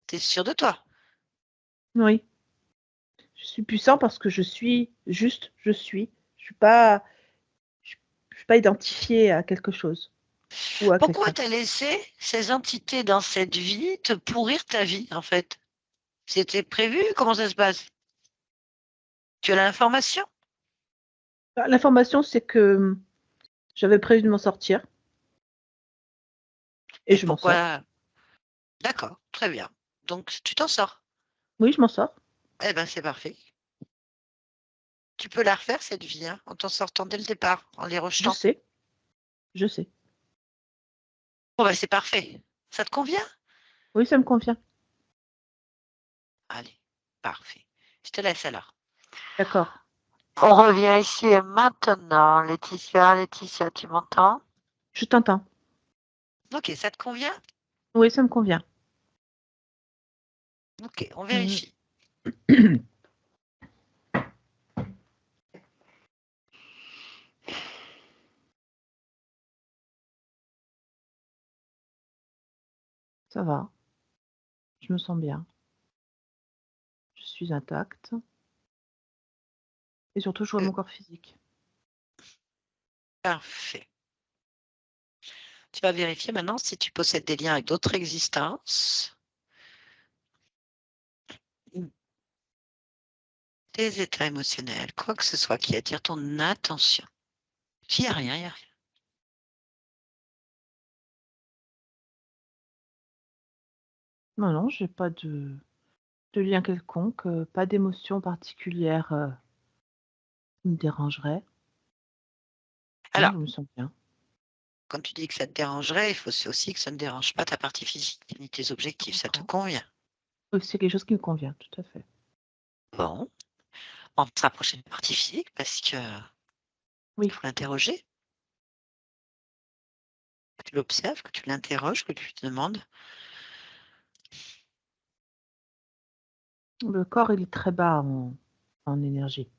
T'es sûr de toi? Oui. Je suis puissant parce que je suis juste, je suis. Je suis pas identifiée à quelque chose ou à Pourquoi quelqu'un. t'as laissé ces entités dans cette vie te pourrir ta vie, en fait? C'était prévu? Comment ça se passe? Tu as l'information? Bah, l'information, c'est que j'avais prévu de m'en sortir et Et je m'en sors. pourquoi? D'accord, très bien. Donc, tu t'en sors. Oui, je m'en sors. Eh ben, c'est parfait. Tu peux la refaire, cette vie, hein, en t'en sortant dès le départ, en les Je rejetant. sais, je sais. Bon, ben, c'est parfait. Ça te convient? Oui, ça me convient. Allez, parfait. Je te laisse alors. D'accord. On revient ici et maintenant. Laetitia, Laetitia, tu m'entends? Je t'entends. Ok, ça te convient? Oui, ça me convient. Ok, on Euh, vérifie. Ça va. Je me sens bien. Je suis intacte. Et surtout, je vois Euh, mon corps physique. Parfait. Tu vas vérifier maintenant si tu possèdes des liens avec d'autres existences, des états émotionnels, quoi que ce soit qui attire ton attention. Il n'y a rien, il n'y a rien. Non, non, j'ai pas de lien quelconque, pas d'émotion particulière qui me dérangerait. Non, Alors, je me sens bien. quand tu dis que ça te dérangerait, il faut aussi que ça ne dérange pas ta partie physique ni tes Je objectifs. Ça te comprends. convient. Oui, c'est quelque chose qui me convient, tout à fait. Bon, on va se rapprocher de la partie physique parce que il Oui. faut l'interroger, que tu l'observes, que tu l'interroges, que tu te demandes. Le corps, il est très bas en énergie.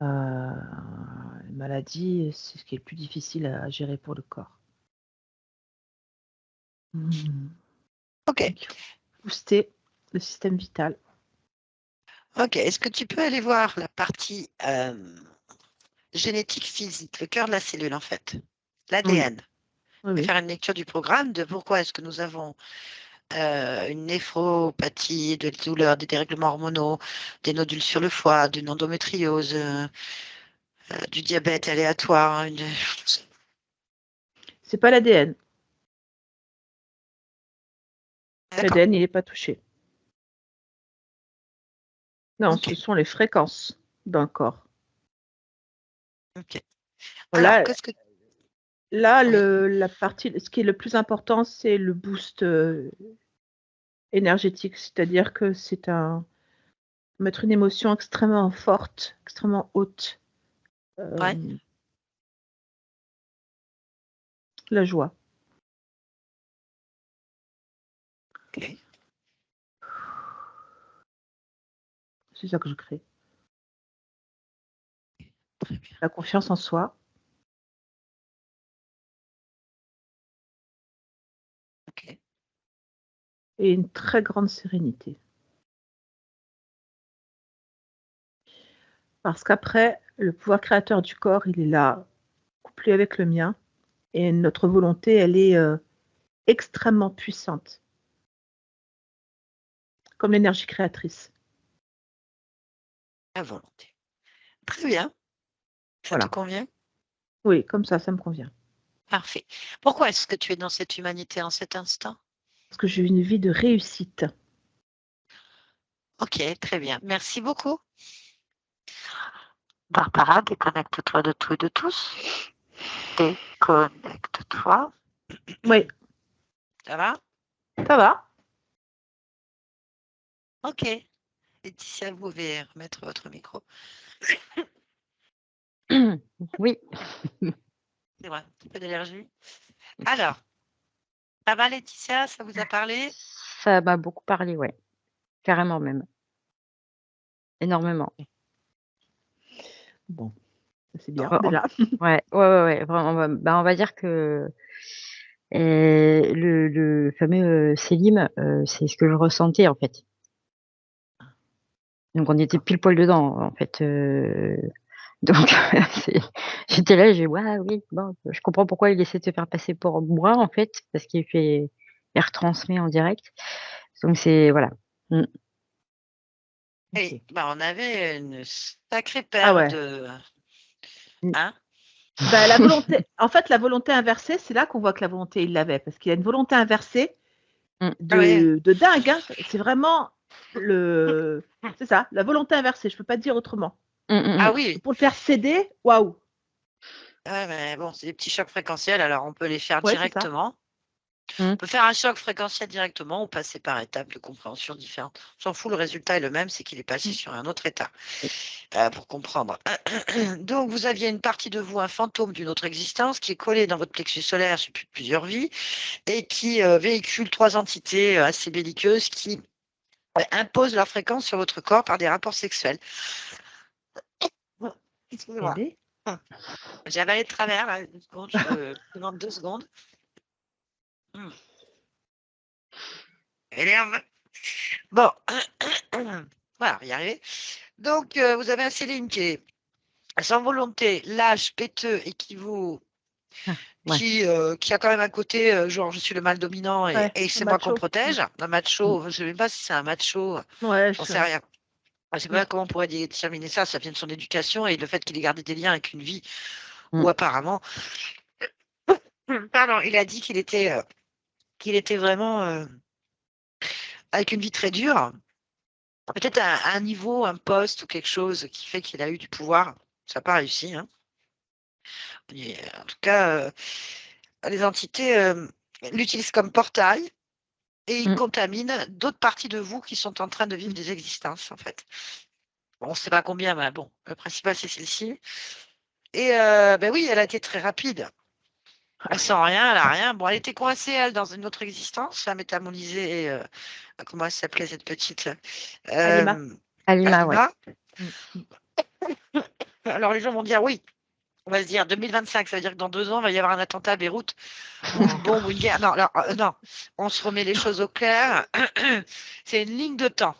Les maladies, c'est ce qui est le plus difficile à gérer pour le corps. Hmm. Ok, Donc, il faut booster le système vital. ok. Est-ce que tu peux aller voir la partie génétique physique, le cœur de la cellule en fait, Oui, l'ADN? oui, Et oui. faire une lecture du programme de pourquoi est-ce que nous avons une néphropathie, de douleurs, des dérèglements hormonaux, des nodules sur le foie, d'une endométriose, du diabète aléatoire. C'est pas l'ADN. D'accord. L'ADN, il n'est pas touché. Non, Ok. ce sont les fréquences d'un corps. Ok. Bon, Alors, Là, qu'est-ce que... là Oui. la partie, ce qui est le plus important, c'est le boost énergétique. C'est-à-dire que c'est mettre une émotion extrêmement forte, extrêmement haute. Ouais. euh, la joie. Ok. C'est ça que je crée. Très bien. La confiance en soi. et une très grande sérénité. Parce qu'après, le pouvoir créateur du corps, il est là, couplé avec le mien, et notre volonté, elle est extrêmement puissante, comme l'énergie créatrice. La volonté. Très bien. Ça Voilà. te convient? Oui, comme ça me convient. Parfait. Pourquoi est-ce que tu es dans cette humanité en cet instant? Parce que j'ai eu une vie de réussite. Ok, très bien. Merci beaucoup. Barbara, déconnecte-toi de tout et de tous. Déconnecte-toi. Oui, Ça va? ça va. Ok. Laetitia, vous pouvez remettre votre micro. Oui, C'est vrai, un petit peu d'allergie. Alors, ça va Laetitia? Ça vous a parlé? ça m'a beaucoup parlé, ouais. Carrément même. Énormément. Bon, c'est bien Ouais, déjà. ouais, vraiment, on va dire que le fameux Selim, c'est ce que je ressentais, en fait. Donc on était pile poil dedans, en fait, donc c'est j'étais là, j'ai dit: «Ouais, oui, bon, je comprends pourquoi il essaie de se faire passer pour moi, en fait, parce il retransmet en direct». Donc c'est voilà. Mmh. Et Ok. bah, on avait une sacrée Ah paire ouais. de... Mmh. Hein? Bah, la volonté, en fait, la volonté inversée, c'est là qu'on voit que la volonté, il l'avait, parce qu'il y a une volonté inversée Mmh. Ah ouais. de dingue, hein. C'est vraiment c'est ça, la volonté inversée, je peux pas te dire autrement. Mmh, mmh Ah mh. oui. Pour le faire céder, waouh. Ouais, mais bon, c'est des petits chocs fréquentiels, alors on peut les faire Ouais, c'est ça. directement. Mmh. On peut faire un choc fréquentiel directement ou passer par étapes de compréhension différentes. On s'en fout, le résultat est le même, c'est qu'il est passé Mmh. sur un autre état Et pour comprendre. Donc, vous aviez une partie de vous, un fantôme d'une autre existence qui est collé dans votre plexus solaire sur plusieurs vies et qui véhicule trois entités assez belliqueuses qui imposent leur fréquence sur votre corps par des rapports sexuels. Eh Excusez-moi. beh. J'ai avalé de travers, là, 2 secondes, je demande 2 secondes. Mmh. Énerve. Bon, voilà, on va y arriver. Donc, vous avez un Céline qui est sans volonté, lâche, péteux et ouais. qui a quand même un côté, genre je suis le mâle dominant Ouais, et un c'est moi qu'on macho. protège. Un Mmh. macho, je ne sais même pas si c'est un macho, Ouais, j'en sais rien. Je ne sais mmh. pas comment on pourrait déterminer ça, ça vient de son éducation et le fait qu'il ait gardé des liens avec une vie Mmh. où apparemment, pardon, il a dit qu'il était vraiment avec une vie très dure. Peut-être un niveau, un poste ou quelque chose qui fait qu'il a eu du pouvoir. Ça n'a pas réussi, hein. En tout cas, les entités l'utilisent comme portail et ils Mmh. contaminent d'autres parties de vous qui sont en train de vivre des existences, en fait. Bon, on ne sait pas combien, mais bon, le principal, c'est celle-ci. Et ben oui, elle a été très rapide. Elle sent rien, elle a rien. Bon, elle était coincée, elle, dans une autre existence, la métabolisée, comment elle s'appelait, cette petite Alima. Alima, ouais. Alima. Mmh, mmh. Alors, les gens vont dire oui. On va se dire 2025, ça veut dire que dans 2 ans, il va y avoir un attentat à Beyrouth ou une bombe ou une guerre. Non, alors, non, on se remet les choses au clair. C'est une ligne de temps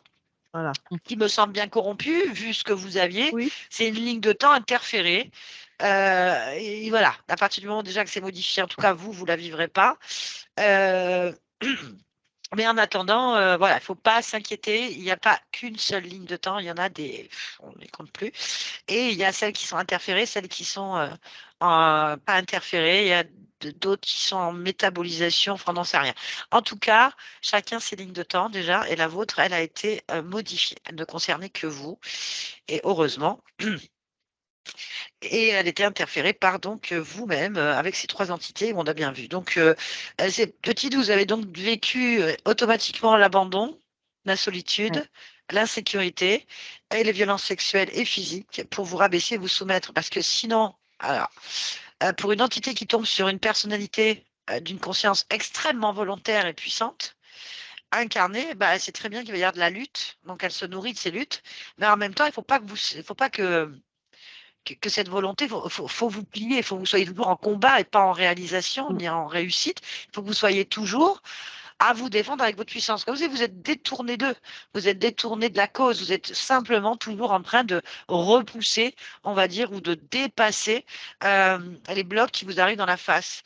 Voilà. qui me semble bien corrompue, vu ce que vous aviez. Oui. C'est une ligne de temps interférée. Et voilà, à partir du moment déjà que c'est modifié, en tout cas, vous ne la vivrez pas. Euh, Mais en attendant, voilà, il ne faut pas s'inquiéter. Il n'y a pas qu'une seule ligne de temps. Il y en a des, on ne les compte plus. Et il y a celles qui sont interférées, celles qui sont pas interférées. Il y a d'autres qui sont en métabolisation. Enfin, on n'en sait rien. En tout cas, chacun ses lignes de temps déjà. Et la vôtre, elle a été modifiée. Elle ne concernait que vous. Et heureusement. Et elle était interférée par donc vous-même avec ces trois entités, on a bien vu. Donc, ces petites, vous avez donc vécu automatiquement l'abandon, la Ouais. solitude, l'insécurité et les violences sexuelles et physiques pour vous rabaisser, vous soumettre. Parce que sinon, alors, pour une entité qui tombe sur une personnalité d'une conscience extrêmement volontaire et puissante, incarnée, bah, elle sait très bien qu'il va y avoir de la lutte, donc elle se nourrit de ces luttes, mais en même temps, il faut pas que cette volonté, faut vous plier, il faut que vous soyez toujours en combat et pas en réalisation Mmh. ni en réussite. Il faut que vous soyez toujours à vous défendre avec votre puissance. Comme si vous êtes détourné d'eux, vous êtes détourné de la cause, vous êtes simplement toujours en train de repousser, on va dire, ou de dépasser les blocs qui vous arrivent dans la face.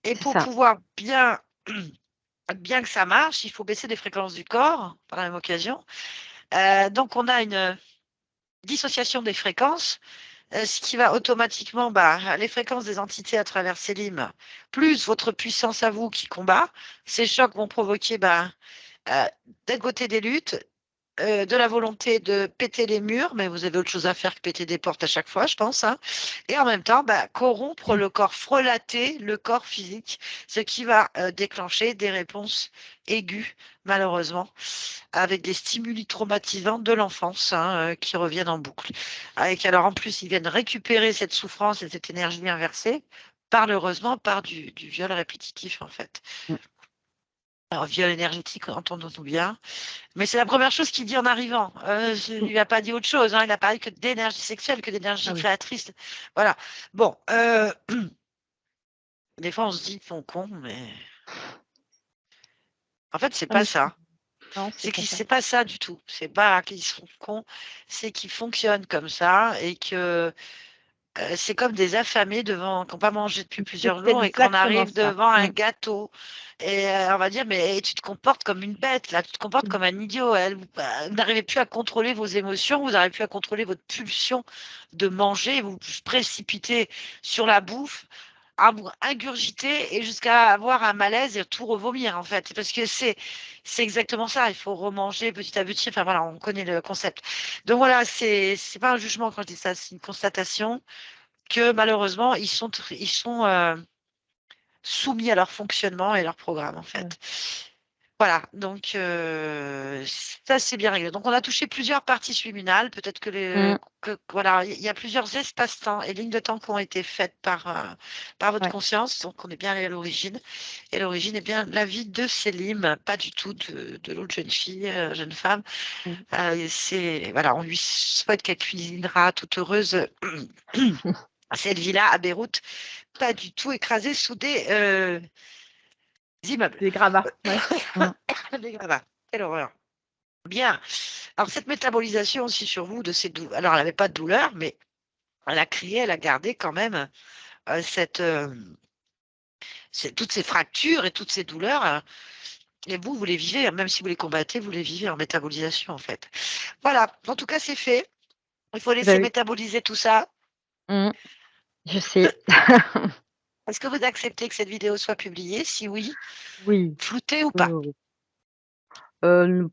Et C'est pour ça. pouvoir bien que ça marche, il faut baisser les fréquences du corps par la même occasion. Donc, on a une dissociation des fréquences, ce qui va automatiquement, les fréquences des entités à travers ces limes, plus votre puissance à vous qui combat, ces chocs vont provoquer d'un côté des luttes, de la volonté de péter les murs, mais vous avez autre chose à faire que péter des portes à chaque fois, je pense, hein. Et en même temps, corrompre le corps, frelater le corps physique, ce qui va déclencher des réponses aiguës, malheureusement, avec des stimuli traumatisants de l'enfance, hein, qui reviennent en boucle. Alors en plus, ils viennent récupérer cette souffrance et cette énergie inversée, malheureusement, par du viol répétitif, en fait. Mm. Alors, viol énergétique, entendons-nous bien. Mais c'est la première chose qu'il dit en arrivant. Il lui a pas dit autre chose, hein. Il n'a parlé que d'énergie sexuelle, que d'énergie Ah oui. créatrice. Voilà. Bon, des fois on se dit ils sont cons, mais en fait c'est Ah, pas mais ça. non, C'est pas ça. c'est pas ça du tout. C'est pas qu'ils sont cons, c'est qu'ils fonctionnent comme ça et que c'est comme des affamés qui n'ont pas mangé depuis plusieurs C'est jours et qu'on exactement arrive ça. devant un Mm. gâteau. Et on va dire, mais tu te comportes comme une bête, là, tu te comportes comme un idiot. Vous n'arrivez plus à contrôler vos émotions, vous n'arrivez plus à contrôler votre pulsion de manger, vous vous précipitez sur la bouffe, à vous ingurgiter et jusqu'à avoir un malaise et tout revomir, en fait. Parce que c'est exactement ça, il faut remanger petit à petit. Enfin voilà, on connaît le concept. Donc voilà, c'est pas un jugement quand je dis ça, c'est une constatation que malheureusement, ils sont soumis à leur fonctionnement et leur programme, en fait. Ouais. Voilà, donc ça, c'est bien réglé. Donc, on a touché plusieurs parties subliminales. Peut-être Mm. voilà, il y a plusieurs espaces-temps et lignes de temps qui ont été faites par votre Ouais. conscience. Donc, on est bien allé à l'origine. Et l'origine est bien la vie de Célim, pas du tout de l'autre jeune fille, jeune femme. Mm. Voilà, on lui souhaite qu'elle cuisinera toute heureuse cette villa à Beyrouth, pas du tout écrasée sous des immeubles. Des gravats. Ouais. Des gravats. Quelle horreur. Bien. Alors, cette métabolisation aussi sur vous de ces douleurs. Alors, elle n'avait pas de douleur, mais elle a créé, elle a gardé quand même toutes ces fractures et toutes ces douleurs. Et vous les vivez, hein, même si vous les combattez, vous les vivez en métabolisation, en fait. Voilà. En tout cas, c'est fait. Il faut Bah laisser oui. métaboliser tout ça. Mm. Je sais. Est-ce que vous acceptez que cette vidéo soit publiée? Si oui, Oui. floutée ou Oui, pas? oui, oui.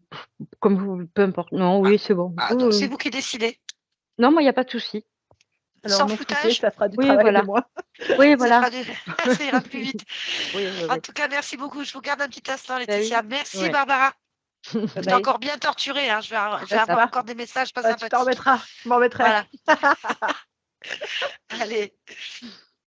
Comme vous, peu importe. Non, oui, c'est bon. Donc, c'est vous qui décidez. Non, moi, il n'y a pas de souci. Alors, Sans non flouté, floutage, ça fera du Oui, travail de voilà. moins. Oui, ça voilà. ça ira plus vite. Oui, oui, En oui. tout cas, merci beaucoup. Je vous garde un petit instant, Bah Laetitia. oui. Merci, Ouais. Barbara. Bye Je t'ai bye. encore bien torturée, hein. Je vais Ouais, ça avoir va. encore des messages pas Tu t'en sympathiques. remettras. Je m'en remettrai. Voilà. Allez.